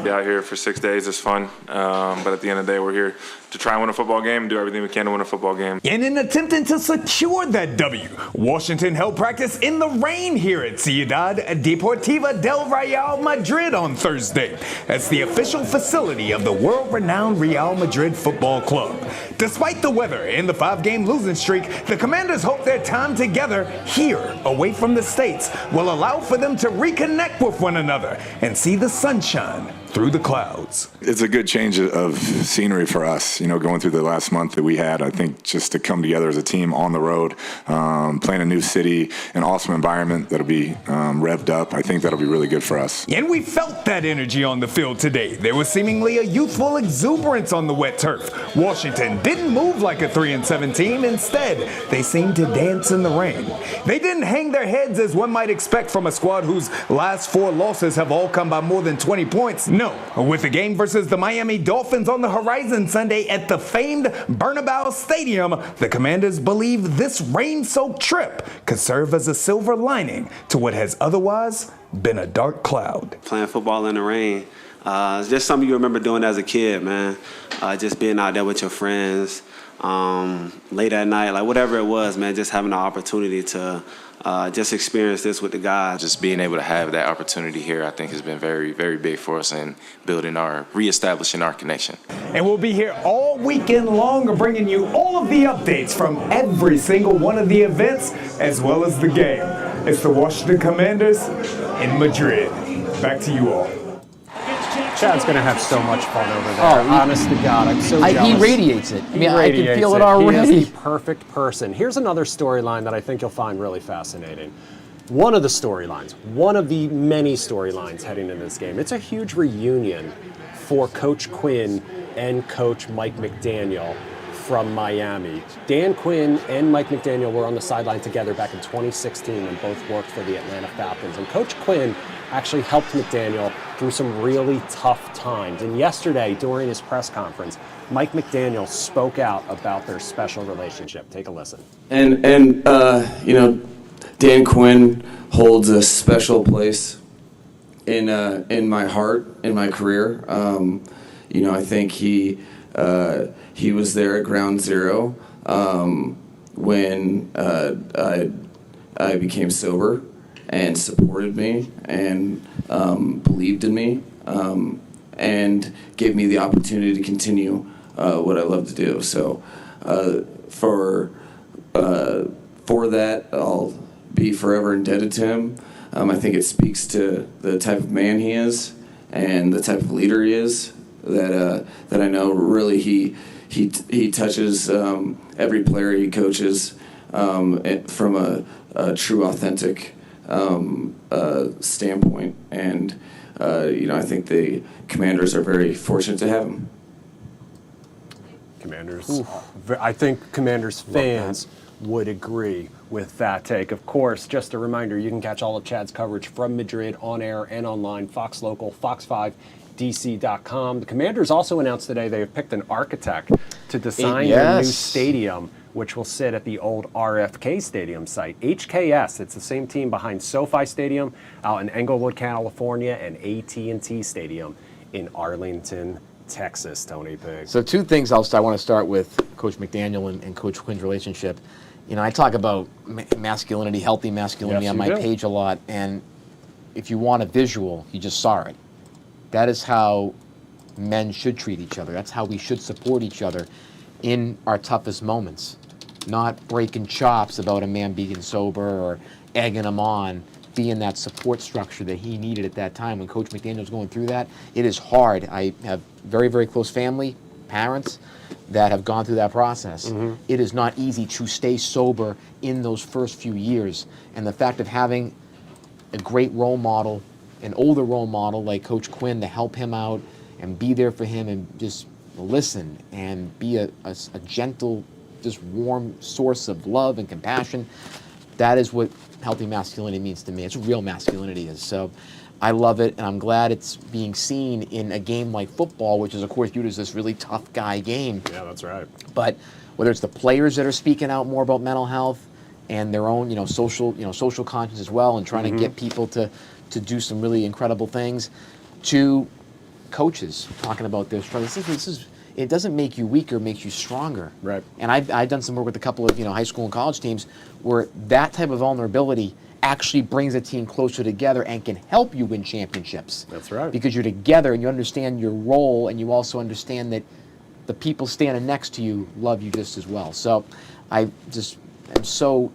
Out here for 6 days is fun, but at the end of the day, we're here to try and win a football game and do everything we can to win a football game. And in attempting to secure that W, Washington held practice in the rain here at Ciudad Deportiva del Real Madrid on Thursday. That's the official facility of the world-renowned Real Madrid Football Club. Despite the weather and the 5-game losing streak, the Commanders hope their time together here, away from the States, will allow for them to reconnect with one another and see the sunshine through the clouds. It's a good change of scenery for us, going through the last month that we had. I think just to come together as a team on the road, playing a new city, an awesome environment that'll be revved up. I think that'll be really good for us. And we felt that energy on the field today. There was seemingly a youthful exuberance on the wet turf. Washington didn't move like a 3-7 team. Instead, they seemed to dance in the rain. They didn't hang their heads as one might expect from a squad whose last 4 losses have all come by more than 20 points. No, with the game versus the Miami Dolphins on the horizon Sunday at the famed Bernabeu Stadium, the Commanders believe this rain-soaked trip could serve as a silver lining to what has otherwise been a dark cloud. Playing football in the rain, it's just something you remember doing as a kid, man. Just being out there with your friends, late at night, like whatever it was, man, just having the opportunity to just experience this with the guys. Just being able to have that opportunity here, I think, has been very, very big for us in reestablishing our connection. And we'll be here all weekend long bringing you all of the updates from every single one of the events as well as the game. It's the Washington Commanders in Madrid. Back to you all. Chad's going to have so much fun over there. Oh, Honest to God, I'm so jealous. He radiates it. I mean, I can radiates feel it He already. is the perfect person. Here's another storyline that I think you'll find really fascinating. One of the storylines, one of the many storylines heading into this game. It's a huge reunion for Coach Quinn and Coach Mike McDaniel from Miami. Dan Quinn and Mike McDaniel were on the sideline together back in 2016 when both worked for the Atlanta Falcons. And Coach Quinn actually helped McDaniel through some really tough times. And yesterday, during his press conference, Mike McDaniel spoke out about their special relationship. Take a listen. And Dan Quinn holds a special place in my heart, in my career. I think he was there at ground zero when I became sober and supported me and believed in me and gave me the opportunity to continue what I love to do. So for that, I'll be forever indebted to him. I think it speaks to the type of man he is and the type of leader he is that I know really he touches every player he coaches from a true, authentic standpoint. And, I think the Commanders are very fortunate to have him. Commanders. I think Commanders fans would agree with that take. Of course, just a reminder, you can catch all of Chad's coverage from Madrid on air and online, Fox Local, fox5dc.com. The Commanders also announced today they have picked an architect to design their new stadium, which will sit at the old RFK Stadium site. HKS, it's the same team behind SoFi Stadium out in Englewood, California, and AT&T Stadium in Arlington, Texas, Tony Pig. So two things I want to start with Coach McDaniel and Coach Quinn's relationship. I talk about masculinity, healthy masculinity on my page a lot, and if you want a visual, you just saw it. That is how men should treat each other. That's how we should support each other in our toughest moments. Not breaking chops about a man being sober or egging him on, being that support structure that he needed at that time when Coach McDaniel was going through that. It is hard. I have very, very close family, parents, that have gone through that process. It is not easy to stay sober in those first few years. And the fact of having a great role model, an older role model like Coach Quinn to help him out and be there for him and just listen and be a gentle, just warm source of love and compassion, that is what healthy masculinity means to me. It's what real masculinity is. So I love it, and I'm glad it's being seen in a game like football, which is, of course, viewed as this really tough guy game. Yeah, that's right. But whether it's the players that are speaking out more about mental health and their own, social conscience as well, and trying to get people to do some really incredible things, to coaches talking about their struggles. It doesn't make you weaker, it makes you stronger. Right. And I've done some work with a couple of high school and college teams where that type of vulnerability actually brings a team closer together and can help you win championships. That's right. Because you're together and you understand your role, and you also understand that the people standing next to you love you just as well. So I just am so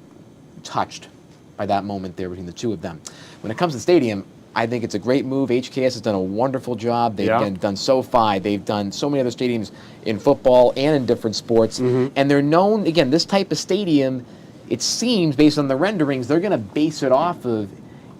touched by that moment there between the two of them. When it comes to the stadium, I think it's a great move. HKS has done a wonderful job. They've done SoFi. They've done so many other stadiums in football and in different sports. And they're known, again, this type of stadium, it seems, based on the renderings, they're going to base it off of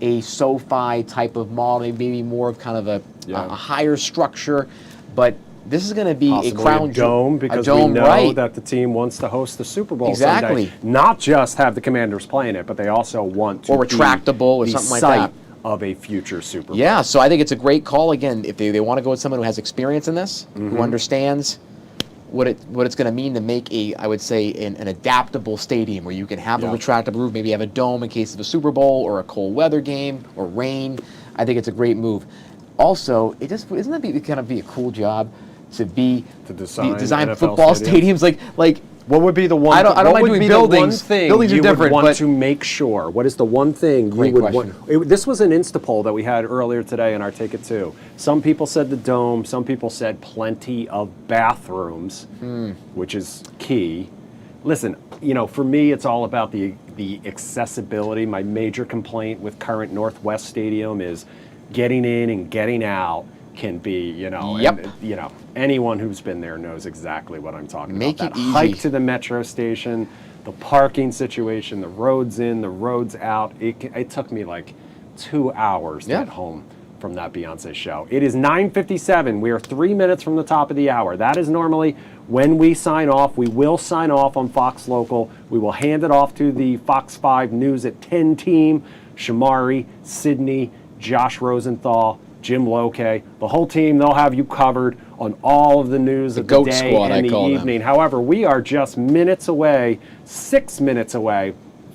a SoFi type of model, maybe more of kind of a higher structure. But this is going to be possibly a crown dome, because we know that the team wants to host the Super Bowl someday. Not just have the Commanders playing it, but they also want to or retractable or something like that of a future Super Bowl. Yeah, so I think it's a great call. Again, if they want to go with someone who has experience in this, who understands what it's going to mean to make I would say, an adaptable stadium where you can have a retractable roof, maybe have a dome in case of a Super Bowl or a cold weather game or rain. I think it's a great move. Also, isn't that kind of be a cool job to design football stadiums like. What would be the one? I don't like doing buildings. Buildings are different. Would want to make sure. What is the one thing you would want? This was an Insta poll that we had earlier today in our Take It Two. Some people said the dome. Some people said plenty of bathrooms, which is key. Listen, for me, it's all about the accessibility. My major complaint with current Northwest Stadium is getting in and getting out can be, anyone who's been there knows exactly what I'm talking about. That hike to the metro station, the parking situation, the roads in, the roads out. It took me like 2 hours to get home from that Beyonce show. It is 9:57. We are 3 minutes from the top of the hour. That is normally when we sign off. We will sign off on Fox Local. We will hand it off to the Fox 5 News at 10 team. Shamari, Sydney, Josh Rosenthal, Jim Loke, the whole team, they'll have you covered on all of the news of the day squad, and the evening. However, we are just 6 minutes away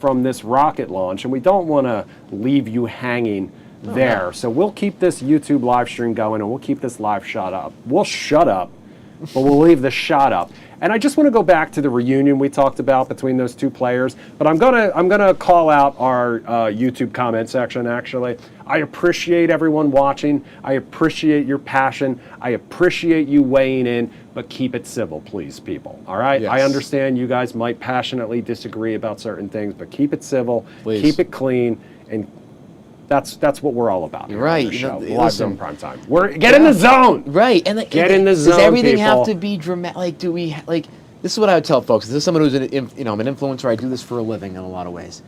from this rocket launch, and we don't want to leave you hanging there. So we'll keep this YouTube live stream going, and we'll keep this live shot up. We'll shut up, but we'll leave the shot up. And I just want to go back to the reunion we talked about between those two players, but I'm gonna call out our YouTube comment section. Actually, I appreciate everyone watching. I appreciate your passion. I appreciate you weighing in, but keep it civil, please, people. All right. Yes. I understand you guys might passionately disagree about certain things, but keep it civil, please. Keep it clean, and that's what we're all about. You're right. Live Zone Primetime. Get in the zone. Right. And get in the zone. Does everything people. have to be dramatic? Like, this is what I would tell folks. This is someone who's I'm an influencer. I do this for a living in a lot of ways.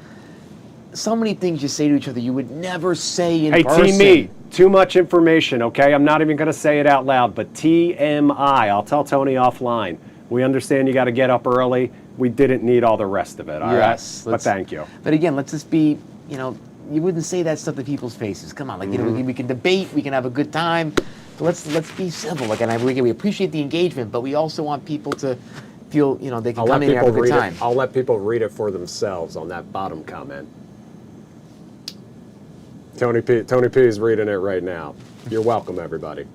so many things you say to each other you would never say in Hey, person. Team Me, too much information, okay? I'm not even going to say it out loud, but TMI, I'll tell Tony offline. We understand you got to get up early. We didn't need all the rest of it, all Yes, right? But thank you. But again, let's just be, you wouldn't say that stuff to people's faces. Come on, like, we can debate, we can have a good time. So let's be civil. Like, and we appreciate the engagement, but we also want people to feel, they can come in and have a good time. I'll let people read it for themselves on that bottom comment. Tony P is reading it right now. You're welcome, everybody.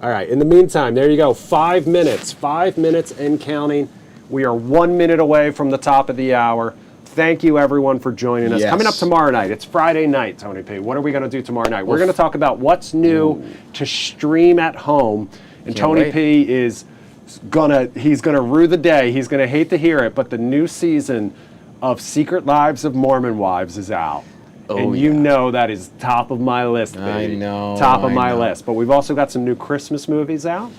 All right, in the meantime, there you go. 5 minutes and counting. We are 1 minute away from the top of the hour. Thank you, everyone, for joining us. Yes. Coming up tomorrow night, it's Friday night, Tony P. What are we going to do tomorrow night? We're going to talk about what's new to stream at home. And Tony P is he's gonna rue the day. He's gonna hate to hear it, but the new season of Secret Lives of Mormon Wives is out. And you know that is top of my list, baby. I know. Top of my list. But we've also got some new Christmas movies out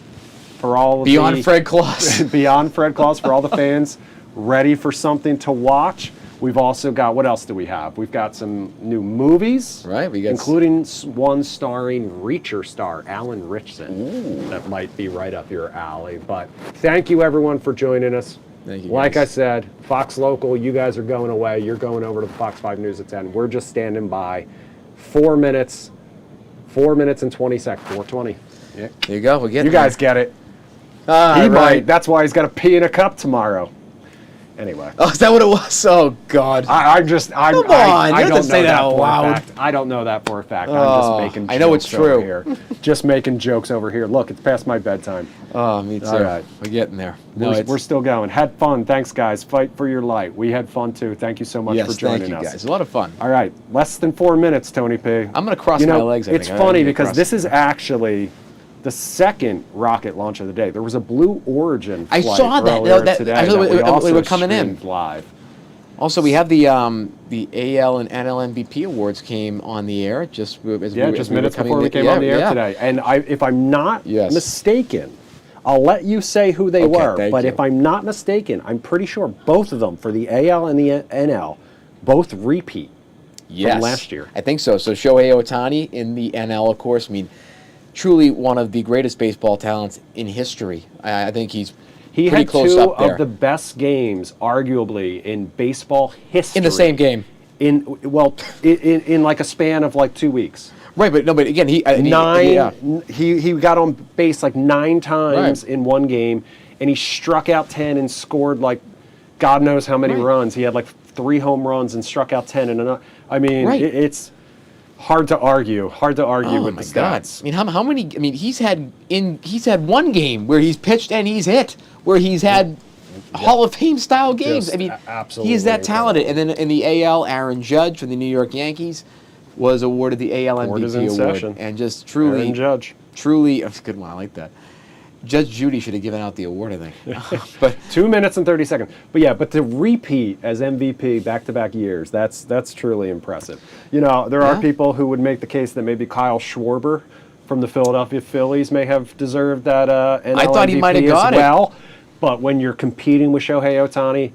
for all of Beyond Fred Claus. Beyond Fred Claus for all the fans ready for something to watch. We've also got, what else do we have? We've got some new movies, right? We got including one starring Reacher star Alan Ritchson. That might be right up your alley. But thank you, everyone, for joining us. Thank you. Like guys. I said, Fox Local, you guys are going away. You're going over to the Fox 5 News at 10. We're just standing by. 4 minutes and 20 seconds. 4:20. Yeah. There you go. We're getting You guys get it. He might. That's why he's got to pee in a cup tomorrow. Anyway. Oh, is that what it was? Oh, God. I don't you know have to say that out for a loud. fact. I don't know that for a fact. I'm just making jokes I know it's true. over here. Just making jokes over here. Look, it's past my bedtime. Oh, me too. All right. We're getting there. We're still going. Had fun. Thanks, guys. Fight for your light. We had fun, too. Thank you so much for joining thank you, us. guys. It's a lot of fun. All right. Less than 4 minutes, Tony P. I'm going to cross my legs. It's funny because this is actually the second rocket launch of the day. There was a Blue Origin flight earlier today I saw that we also were coming in streamed live. Also, we have the AL and NL MVP awards came on the air just minutes before we came on the air today. And if I'm not mistaken, I'll let you say who they were. But if I'm not mistaken, I'm pretty sure both of them for the AL and the NL both repeat from last year. I think so. So Shohei Ohtani in the NL, of course. I mean, truly one of the greatest baseball talents in history. I think he's pretty close up there. He had 2 of the best games, arguably, in baseball history. In the same game. In like a span of like 2 weeks. Right, but again, he got on base like 9 times in one game, and he struck out 10 and scored like God knows how many runs. He had like 3 home runs and struck out 10 and another. I mean, it's hard to argue with the stats. God. I mean, how many? I mean, he's had one game where he's pitched and he's hit, where he's had Hall of Fame style games. Just I mean, absolutely he is that talented. And then in the AL, Aaron Judge for the New York Yankees was awarded the AL MVP award, and just truly, Aaron Judge, that's a good one. I like that. Judge Judy should have given out the award, I think. But 2 minutes and 30 seconds. But to repeat as MVP back-to-back years, that's truly impressive. You know, there are people who would make the case that maybe Kyle Schwarber from the Philadelphia Phillies may have deserved that NL I thought MVP he might have got it. But when you're competing with Shohei Ohtani,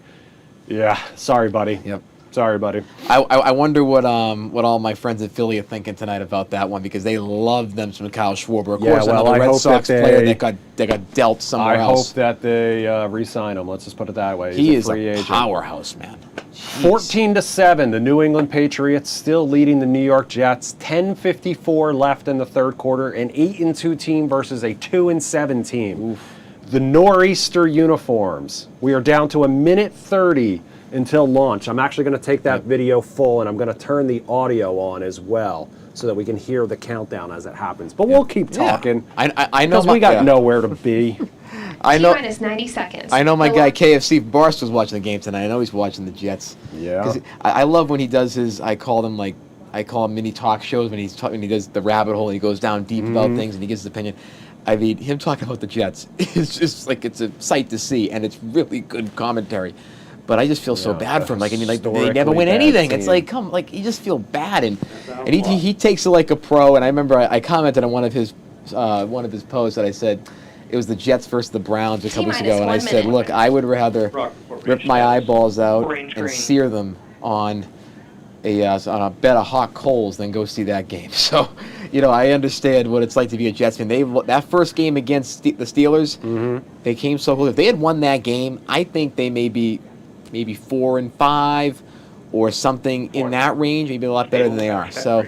sorry, buddy. Yep. Sorry, buddy. I wonder what all my friends in Philly are thinking tonight about that one, because they love them some Kyle Schwarber. Of course, another Red Sox player that got dealt somewhere else. I hope that they re-sign him. Let's just put it that way. He is a powerhouse, man. 14-7, the New England Patriots still leading the New York Jets. 10:54 left in the third quarter. An 8-2 team versus a 2-7 team. Oof. The nor'easter uniforms. We are down to 1:30 until launch. I'm actually going to take that video full, and I'm going to turn the audio on as well so that we can hear the countdown as it happens. But we'll keep talking. I know because we got nowhere to be. I know. T-minus 90 seconds. I know my guy KFC Barst was watching the game tonight. I know he's watching the Jets. Yeah. 'Cause I love when he does his. I call him mini talk shows when he does the rabbit hole and he goes down deep about things and he gives his opinion. I mean, him talking about the Jets is just like it's a sight to see, and it's really good commentary. But I just feel so bad for him. Like, I mean, like they never win anything. It's like, you just feel bad, and he takes it like a pro. And I remember I commented on one of his posts that I said it was the Jets versus the Browns a couple weeks ago, and I said, look, I would rather rip my eyeballs out and sear them on on a bed of hot coals than go see that game. So, you know, I understand what it's like to be a Jets fan. That first game against the Steelers, they came so close. If they had won that game, I think they may be maybe 4-5 or something in that range, maybe a lot better than they are. So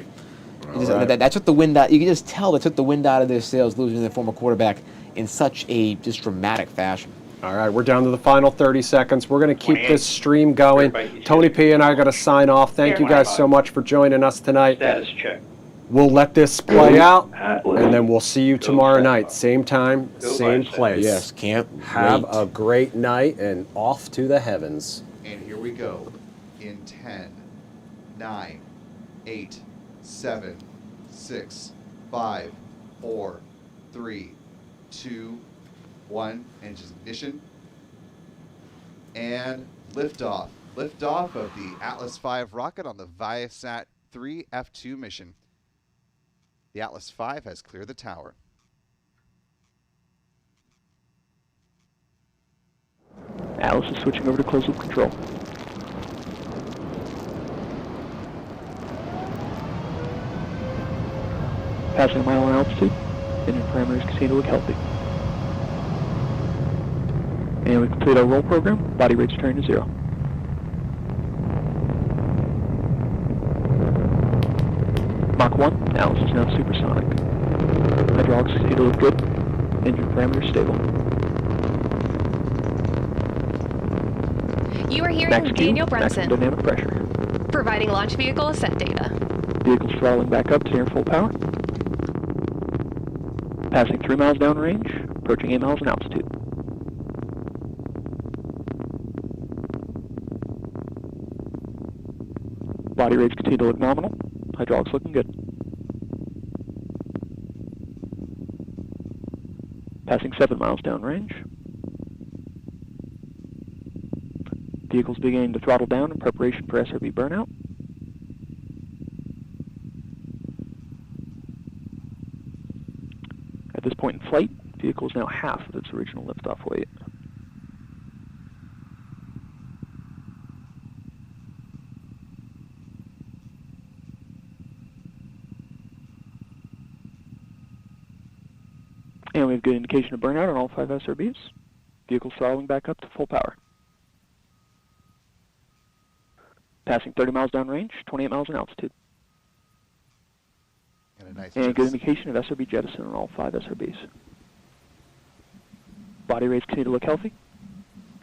that took the wind out. You can just tell that took the wind out of their sails, losing their former quarterback in such a just dramatic fashion. All right, we're down to the final 30 seconds. We're going to keep this stream going. Tony P and I got to sign off. Thank you guys so much for joining us tonight. Status check. We'll let this play out, and then we'll see you tomorrow night. Same time, same place. Yes, can't Have wait. a great night, and off to the heavens. And here we go in 10, 9, 8, 7, 6, 5, 4, 3, 2, 1. Engines ignition. And liftoff. Liftoff of the Atlas V rocket on the Viasat 3 F2 mission. The Atlas V has cleared the tower. Atlas is switching over to closed loop control. Passing a mile on altitude. Engine parameters continue to look healthy. And we complete our roll program. Body rates returning to 0. Mach 1, Atlas is now supersonic. Hydraulics continue to look good. Engine parameters stable. You are hearing Max Q, Daniel maximum Brunson, dynamic pressure. providing launch vehicle ascent data. Vehicle's throttling back up to near full power. Passing 3 miles downrange, approaching 8 miles in altitude. Body rates continue to look nominal. Hydraulics looking good. Passing 7 miles downrange. Vehicle's beginning to throttle down in preparation for SRB burnout. At this point in flight, vehicle is now half of its original liftoff weight. And we have good indication of burnout on all 5 SRBs. Vehicle's throttling back up to full power. Passing 30 miles downrange, 28 miles in altitude. And a nice And good indication of SRB jettison on all 5 SRBs. Body rates continue to look healthy.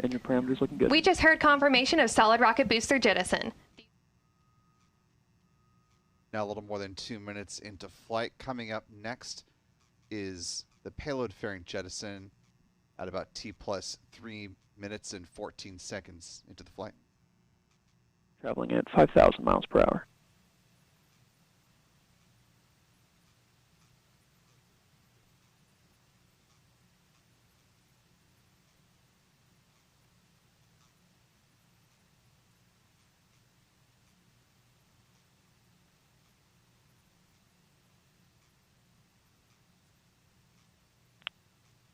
Engine parameters looking good. We just heard confirmation of solid rocket booster jettison. Now a little more than 2 minutes into flight. Coming up next is the payload fairing jettison at about T plus 3 minutes and 14 seconds into the flight. Traveling at 5,000 miles per hour.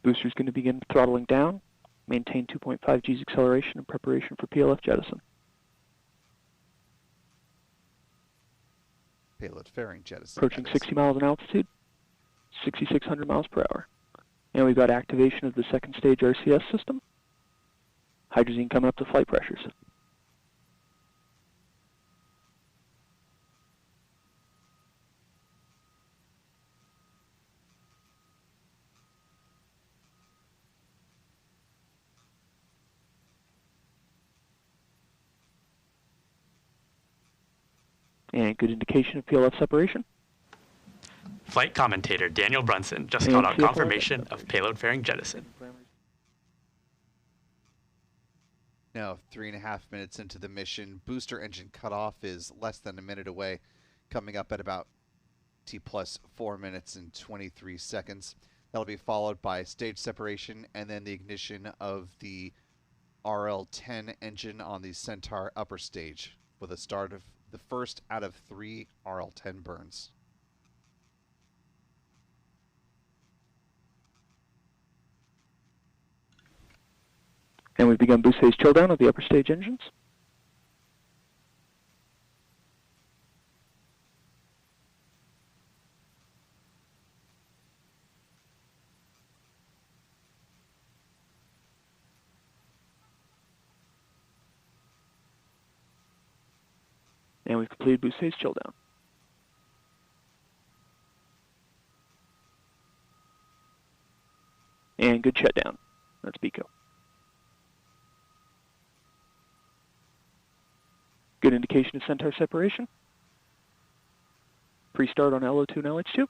Booster's going to begin throttling down. Maintain 2.5 G's acceleration in preparation for PLF jettison. Payload fairing jettison. Approaching 60 miles in altitude, 6,600 miles per hour. And we've got activation of the second stage RCS system. Hydrazine coming up to flight pressures. And good indication of PLF separation. Flight commentator Daniel Brunson just And called out PLF confirmation of payload fairing jettison. Now 3.5 minutes into the mission. Booster engine cutoff is less than a minute away, coming up at about T plus 4 minutes and 23 seconds. That'll be followed by stage separation and then the ignition of the RL-10 engine on the Centaur upper stage with a start of the first out of 3 RL-10 burns. And we've begun boost phase chill down of the upper stage engines. And we've completed boost phase chill down. And good shutdown. That's BECO. Good indication of Centaur separation. Pre-start on LO2 and LH2.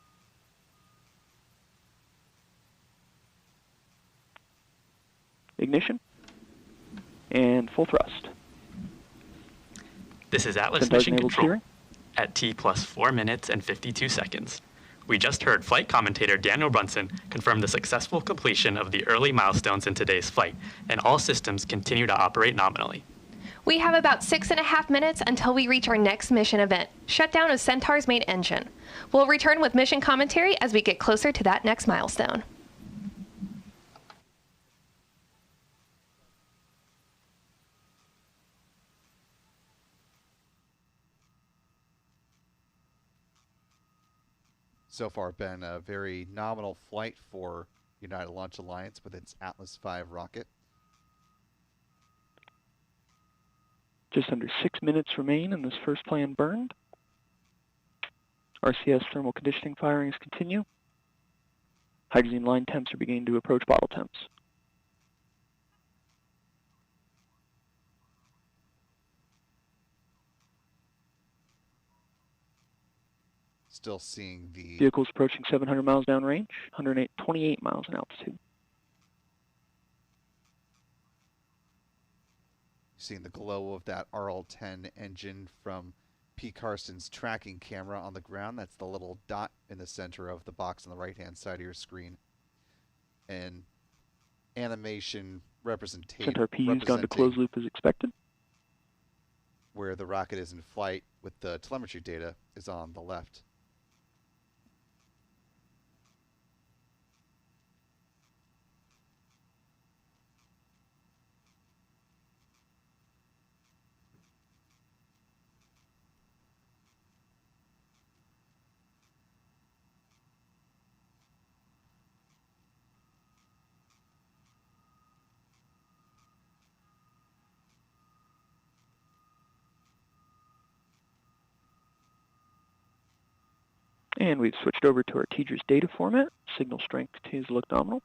Ignition. And full thrust. This is Atlas Centaur's Mission enabled Control steering. at T plus 4 minutes and 52 seconds. We just heard flight commentator Daniel Brunson confirm the successful completion of the early milestones in today's flight, and all systems continue to operate nominally. We have about 6.5 minutes until we reach our next mission event, shutdown of Centaur's main engine. We'll return with mission commentary as we get closer to that next milestone. So far been a very nominal flight for United Launch Alliance with its Atlas V rocket. Just under 6 minutes remain in this first plan burned. RCS thermal conditioning firings continue. Hydrazine line temps are beginning to approach bottle temps. Still seeing the Vehicles approaching 700 miles downrange, 28 miles in altitude. seeing the glow of that RL-10 engine from P. Carson's tracking camera on the ground. That's the little dot in the center of the box on the right-hand side of your screen. And animation representation. Centaur PU's gone to closed loop as expected. Where the rocket is in flight with the telemetry data is on the left. And we've switched over to our TGERS data format. Signal strength continues to look nominal.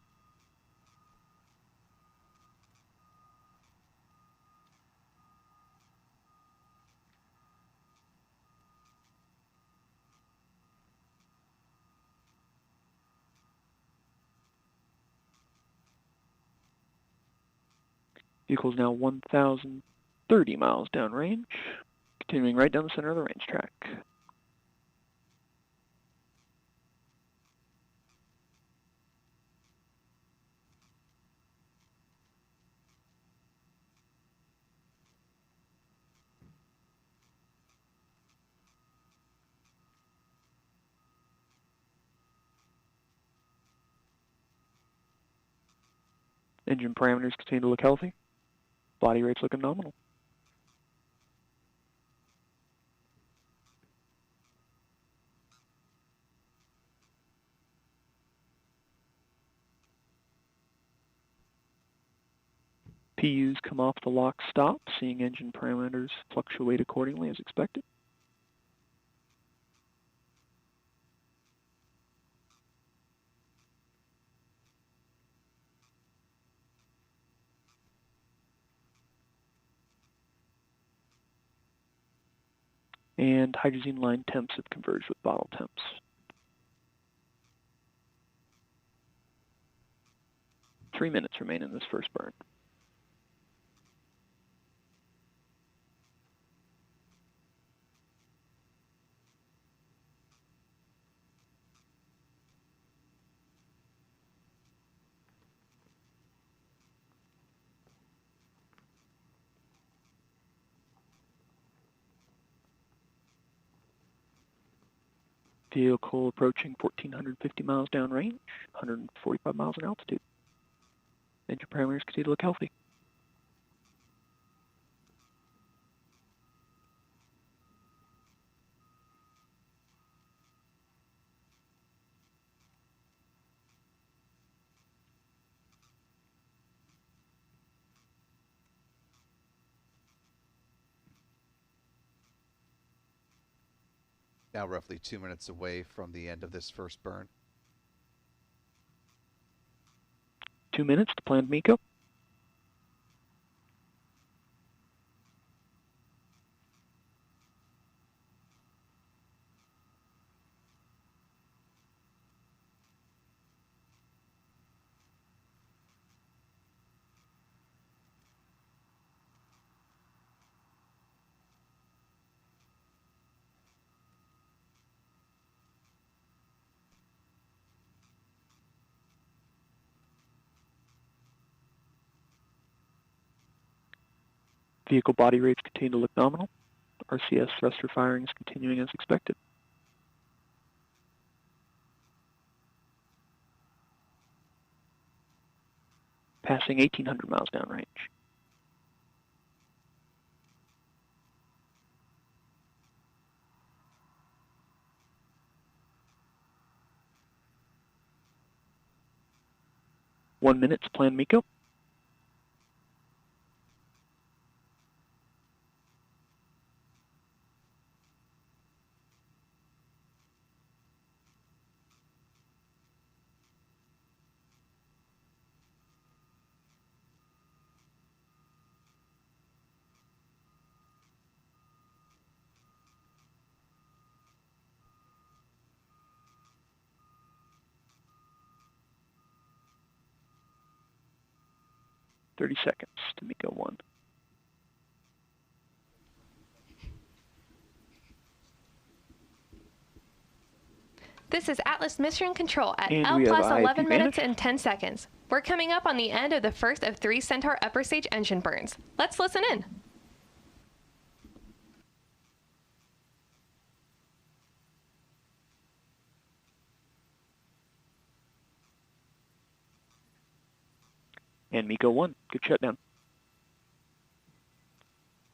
Vehicle is now 1,030 miles downrange, continuing right down the center of the range track. Engine parameters continue to look healthy. Body rate's looking nominal. PUs come off the lock stop, seeing engine parameters fluctuate accordingly as expected. And hydrazine line temps have converged with bottle temps. Three minutes remain in this first burn. Vehicle approaching 1,450 miles downrange, 145 miles in altitude. Engine parameters continue to look healthy. Now roughly 2 minutes away from the end of this first burn. 2 minutes to planned MECO. Vehicle body rates continue to look nominal. RCS thruster firing is continuing as expected. Passing 1,800 miles downrange. One minute to plan MECO. Thirty seconds to MECO 1. This is Atlas Mission Control at And L we have plus IIP 11 minutes Vantage. and 10 seconds. We're coming up on the end of the first of 3 Centaur upper stage engine burns. Let's listen in. And MECO 1, good shutdown.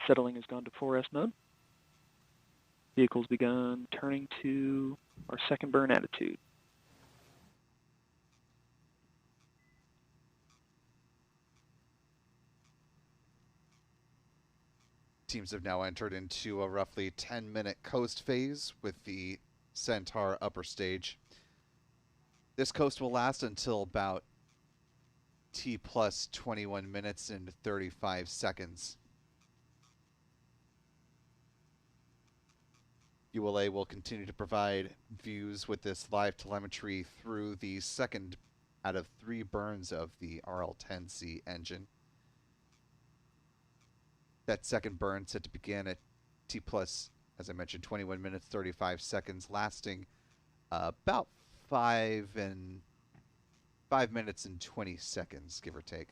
Settling has gone to 4S mode. Vehicle's begun turning to our second burn attitude. Teams have now entered into a roughly 10-minute coast phase with the Centaur upper stage. This coast will last until about T plus 21 minutes and 35 seconds. ULA will continue to provide views with this live telemetry through the second out of 3 burns of the RL-10C engine. That second burn set to begin at T plus, as I mentioned, 21 minutes, 35 seconds, lasting about 5 minutes and 20 seconds, give or take.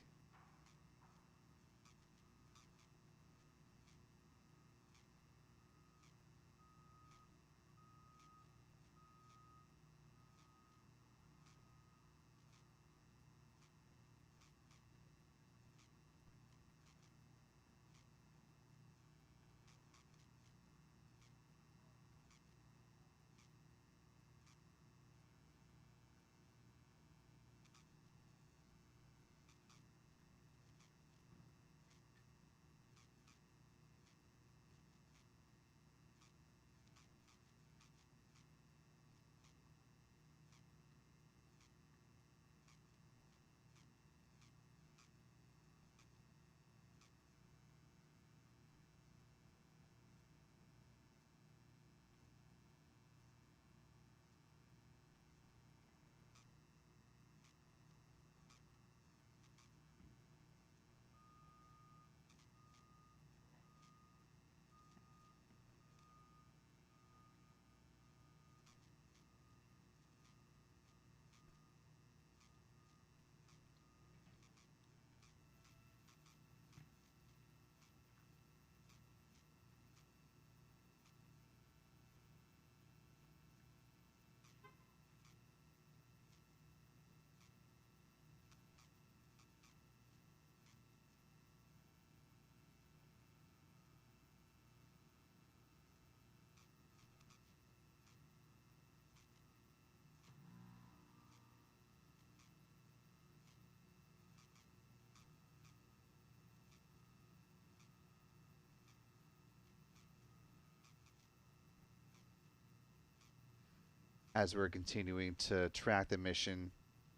as we're continuing to track the mission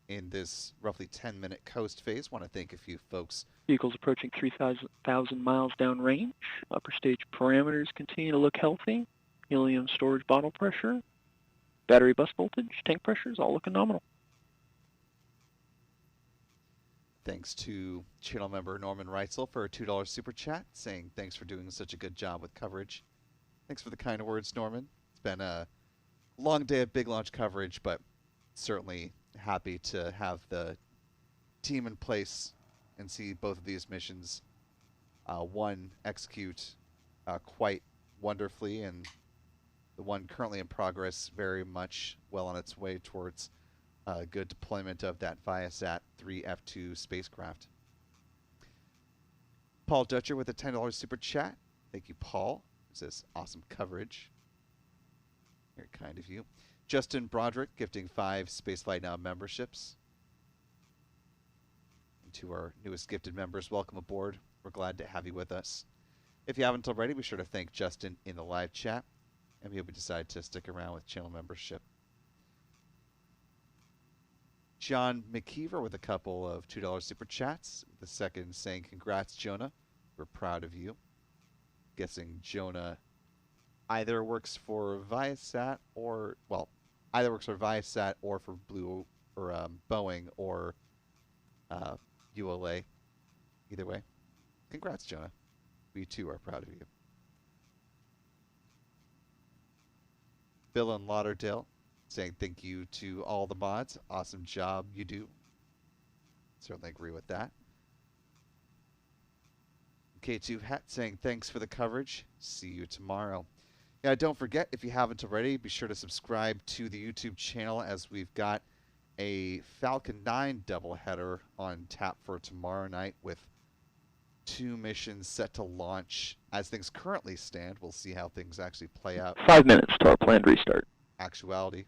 in this roughly 10-minute coast phase. Want to thank a few folks. Vehicles approaching 3,000 miles downrange. Upper stage parameters continue to look healthy. Helium storage bottle pressure, battery bus voltage, tank pressures, all looking nominal. Thanks to channel member Norman Reitzel for a $2 super chat, saying thanks for doing such a good job with coverage. Thanks for the kind words, Norman. It's been a long day of big launch coverage, but certainly happy to have the team in place and see both of these missions, one execute quite wonderfully, and the one currently in progress very much well on its way towards good deployment of that Viasat 3F2 spacecraft. Paul Dutcher with a $10 super chat. Thank you, Paul. It says awesome coverage. Very kind of you. Justin Broderick gifting 5 Spaceflight Now memberships. And to our newest gifted members, welcome aboard. We're glad to have you with us. If you haven't already, be sure to thank Justin in the live chat, and we hope you decide to stick around with channel membership. John McKeever with a couple of $2 super chats. The second saying, congrats, Jonah. We're proud of you. Guessing Jonah either works for Viasat or, well, either works for Viasat or for Blue or Boeing or ULA. Either way, congrats, Jonah. We too are proud of you. Bill in Lauderdale saying thank you to all the mods. Awesome job you do. Certainly agree with that. K2 Hat saying thanks for the coverage. See you tomorrow. Yeah, don't forget, if you haven't already, be sure to subscribe to the YouTube channel, as we've got a Falcon 9 doubleheader on tap for tomorrow night with 2 missions set to launch as things currently stand. We'll see how things actually play out. 5 minutes to our planned restart. Actuality.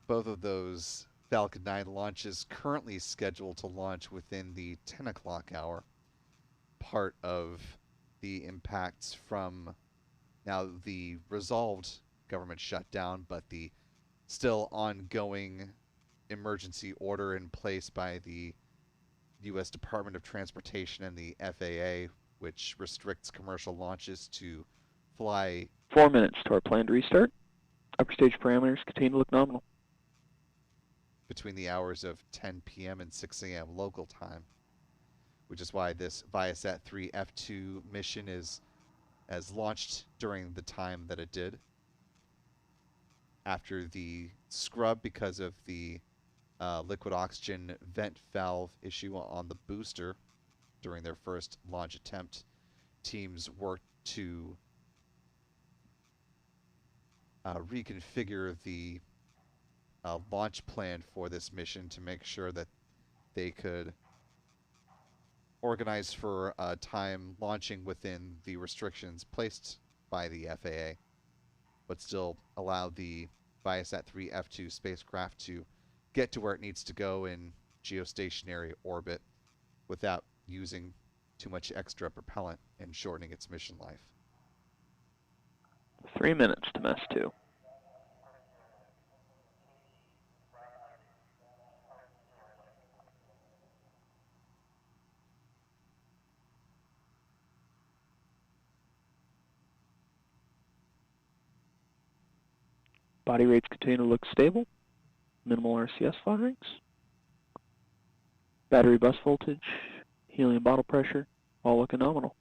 Both of those Falcon 9 launches currently scheduled to launch within the 10 o'clock hour. Part of the impacts from now the resolved government shutdown, but the still ongoing emergency order in place by the U.S. Department of Transportation and the FAA, which restricts commercial launches to fly. 4 minutes to our planned restart. Upper stage parameters continue to look nominal. Between the hours of 10 p.m. and 6 a.m. local time, which is why this Viasat 3 F2 mission is as launched during the time that it did. After the scrub because of the liquid oxygen vent valve issue on the booster during their first launch attempt, teams worked to reconfigure the launch plan for this mission to make sure that they could organize for time launching within the restrictions placed by the FAA, but still allow the Viasat 3 F2 spacecraft to get to where it needs to go in geostationary orbit without using too much extra propellant and shortening its mission life. 3 minutes to MES 2. Body rates continue to look stable. Minimal RCS firings. Battery bus voltage, helium bottle pressure, all looking nominal.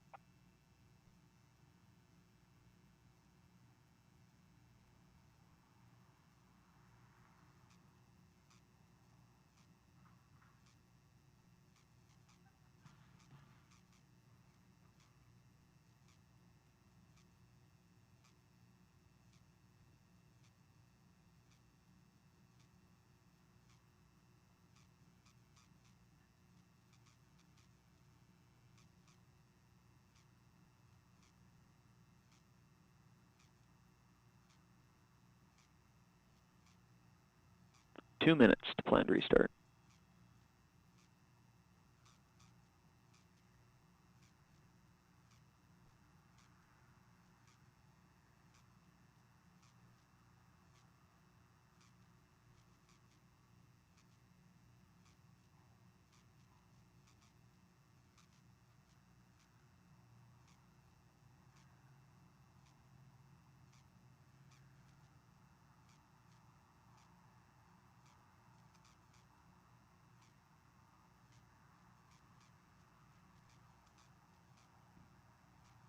2 minutes to planned restart.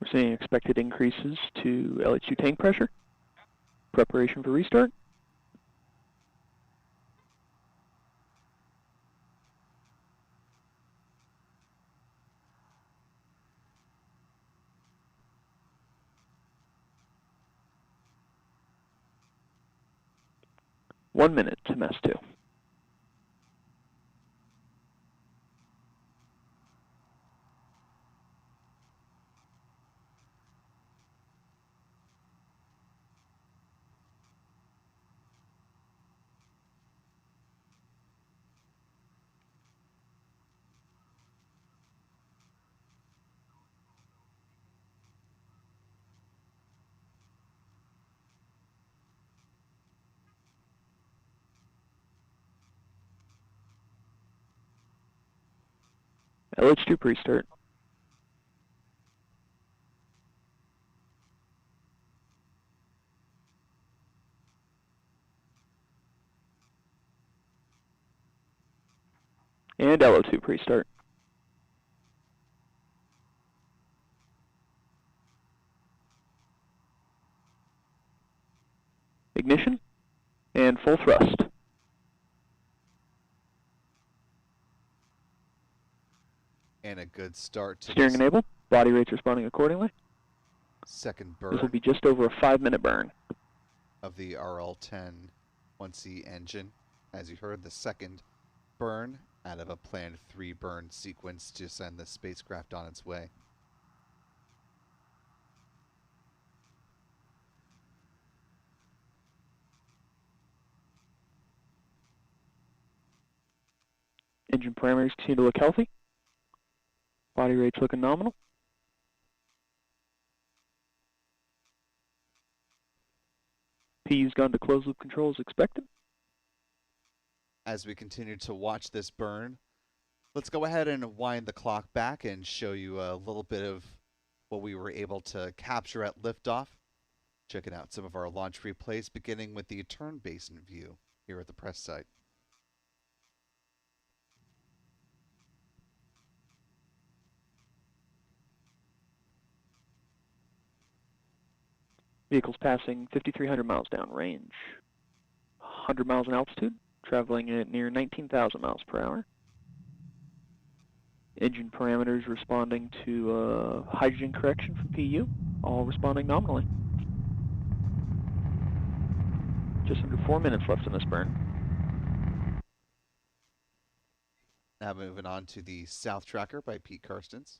We're seeing expected increases to LH2 tank pressure. Preparation for restart. One minute to MES2. LH2 pre-start. And LO2 pre-start. Ignition and full thrust. And a good start to Steering this enabled. Body rates responding accordingly. second This will burn be just over a 5-minute burn. of the RL-10 1C engine. As you heard, the second burn out of a planned 3-burn sequence to send the spacecraft on its way. Engine parameters continue to look healthy. Body rates looking nominal. P's gone to closed loop control as expected. As we continue to watch this burn, let's go ahead and wind the clock back and show you a little bit of what we were able to capture at liftoff. Checking out some of our launch replays, beginning with the turn basin view here at the press site. Vehicles passing 5,300 miles downrange, 100 miles in altitude, traveling at near 19,000 miles per hour. Engine parameters responding to hydrogen correction from PU, all responding nominally. Just under 4 minutes left in this burn. Now moving on to the South Tracker by Pete Karstens.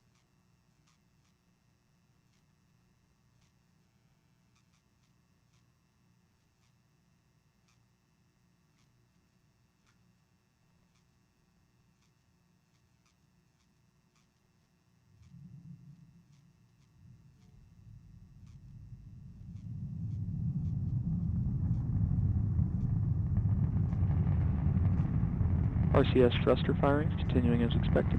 RCS thruster firings continuing as expected.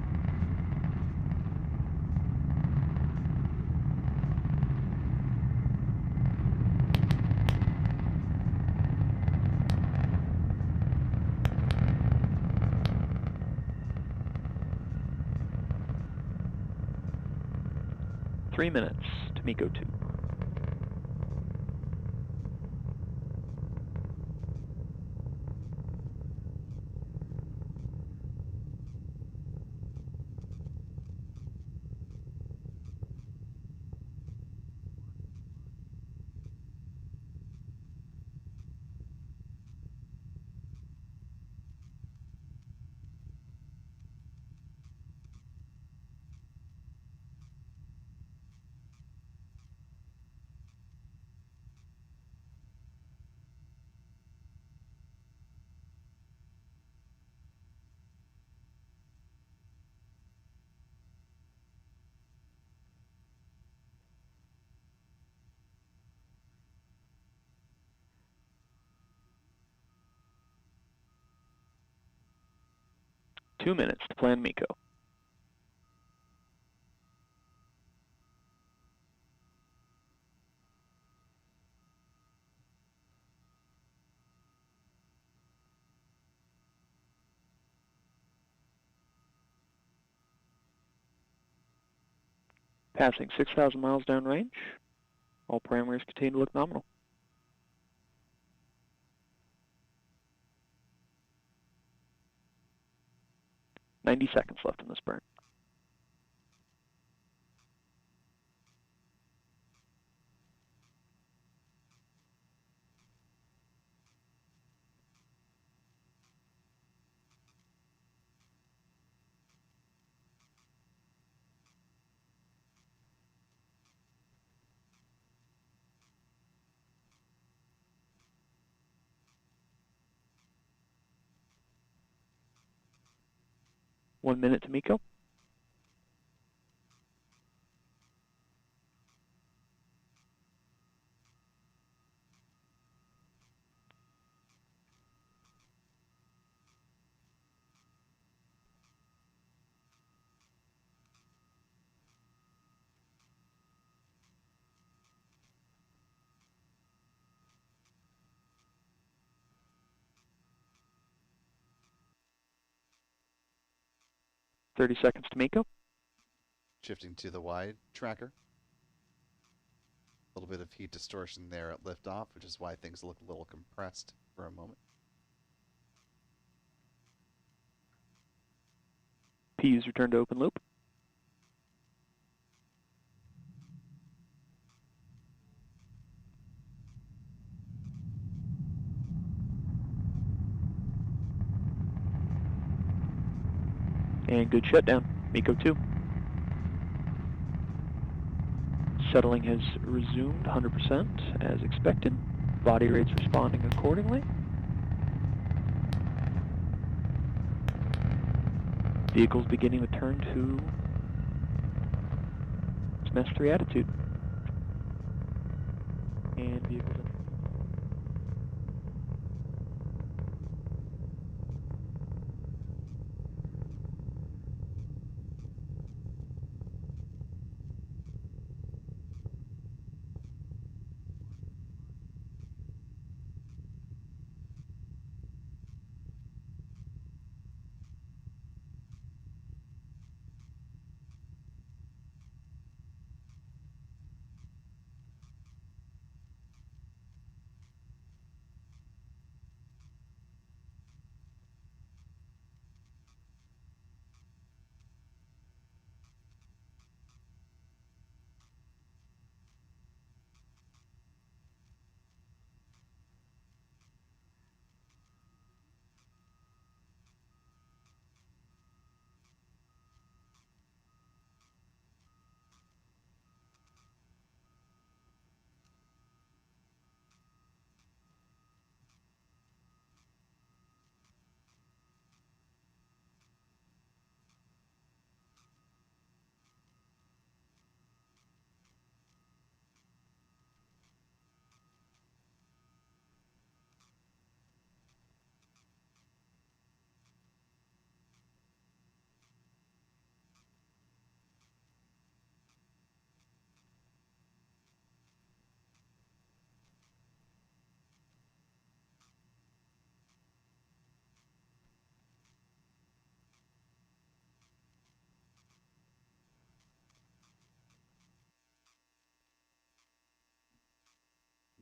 Three minutes to MECO 2. 2 minutes to plan MECO. Passing 6,000 miles downrange. All parameters continue to look nominal. 90 seconds left in this burn. One minute to MECO. .30 seconds to MECO. Shifting to the wide tracker. A little bit of heat distortion there at liftoff, which is why things look a little compressed for a moment. PU's return to open loop. And good shutdown, MECO 2. Settling has resumed 100% as expected. Body rates responding accordingly. Vehicles beginning to turn to semester 3 attitude. And vehicles.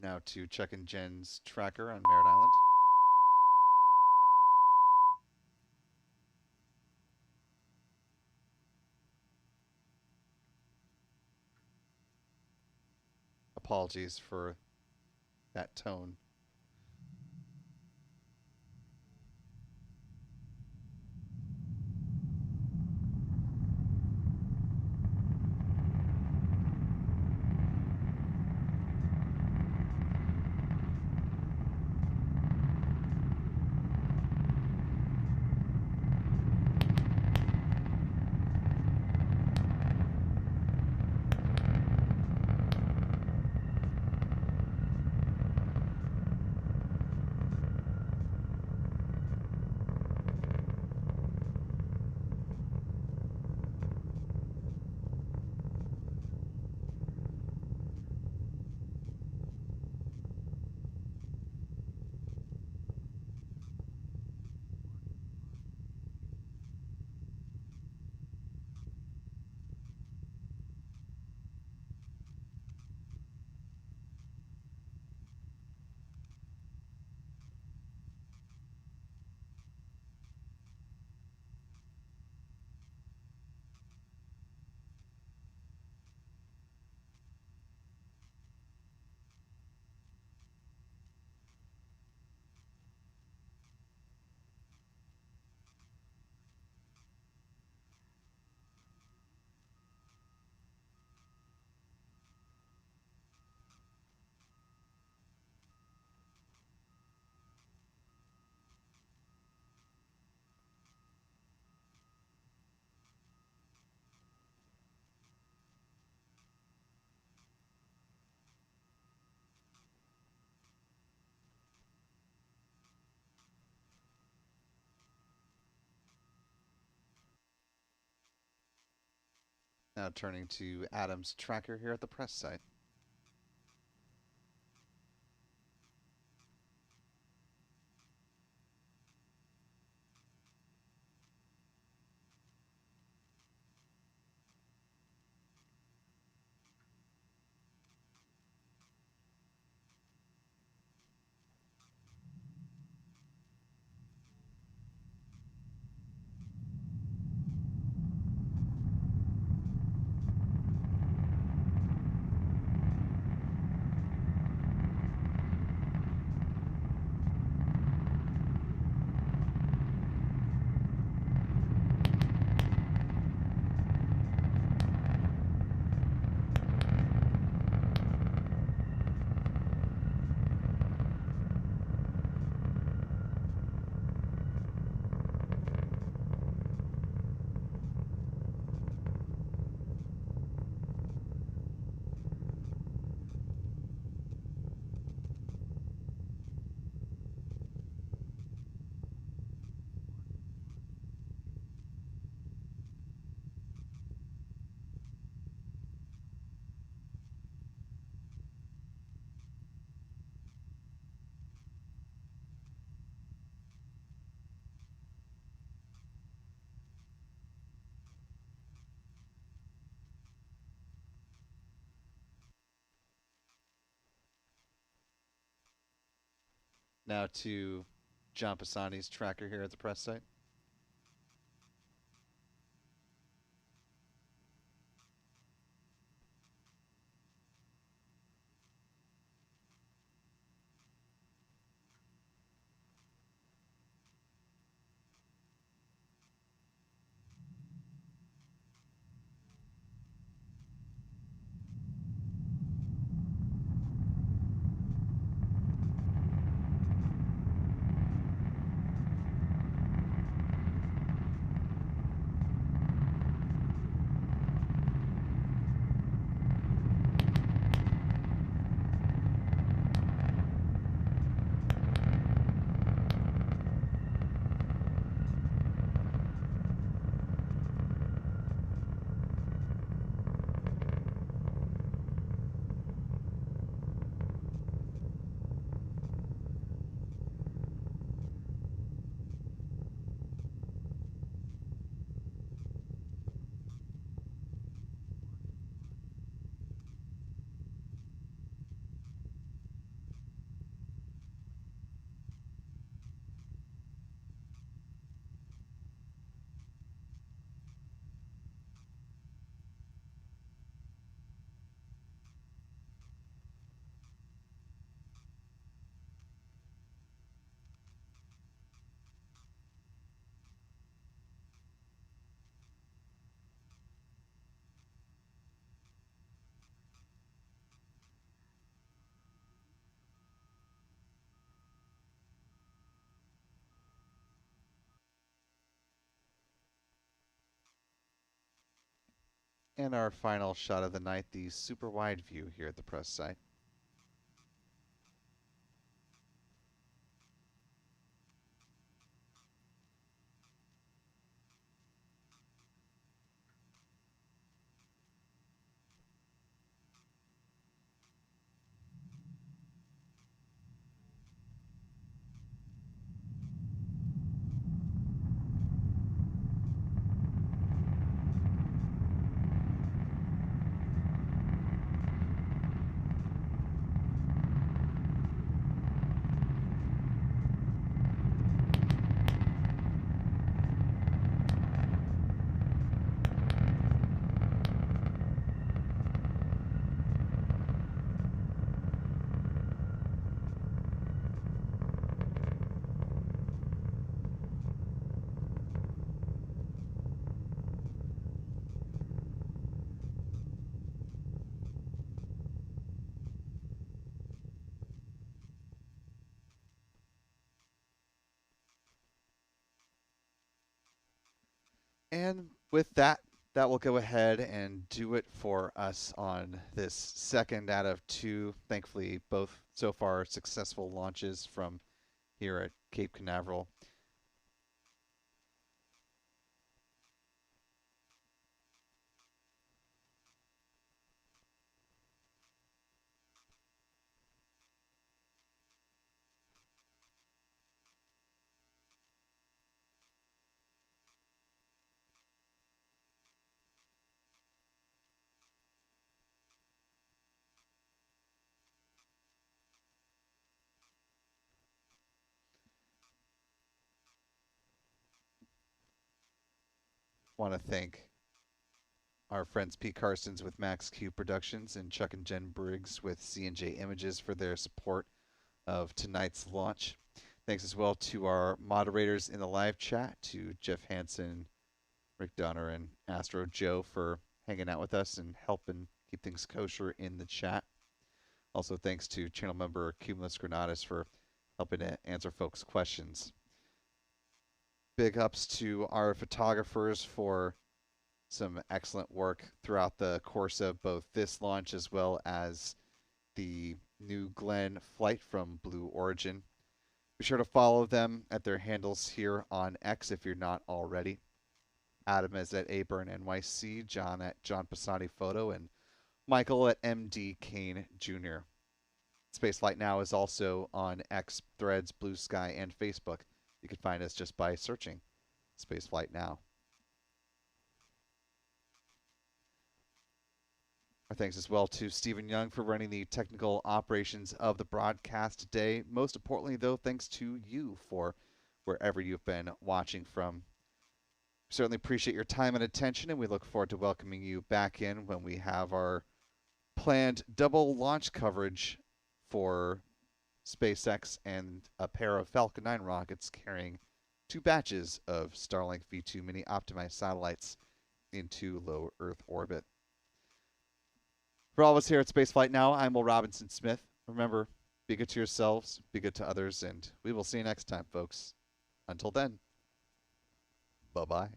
Now to check in Jen's tracker on Merritt Island. Apologies for that tone. Now turning to Adam's tracker here at the press site. Now to John Pisani's tracker here at the press site. And our final shot of the night, the super wide view here at the press site. And with that, that will go ahead and do it for us on this second out of two, thankfully, both so far successful launches from here at Cape Canaveral. want to thank our friends Pete Carstens with Max Q Productions and Chuck and Jen Briggs with C&J Images for their support of tonight's launch. Thanks as well to our moderators in the live chat, to Jeff Hansen, Rick Donner, and Astro Joe for hanging out with us and helping keep things kosher in the chat. Also thanks to channel member Cumulus Granatus for helping to answer folks' questions. Big ups to our photographers for some excellent work throughout the course of both this launch as well as the New Glenn flight from Blue Origin. Be sure to follow them at their handles here on X if you're not already. Adam is at ABurnNYC, John at John Passani Photo, and Michael at MD Kane Jr. Spaceflight Now is also on X, Threads, Blue Sky, and Facebook. You can find us just by searching Spaceflight Now. Our thanks as well to Stephen Young for running the technical operations of the broadcast today. Most importantly, though, thanks to you for wherever you've been watching from. Certainly appreciate your time and attention, and we look forward to welcoming you back in when we have our planned double launch coverage for SpaceX and a pair of Falcon 9 rockets carrying 2 batches of Starlink V2 mini optimized satellites into low Earth orbit. For all of us here at Spaceflight Now, I'm Will Robinson Smith. Remember, be good to yourselves, be good to others, and we will see you next time, folks. Until then, bye-bye.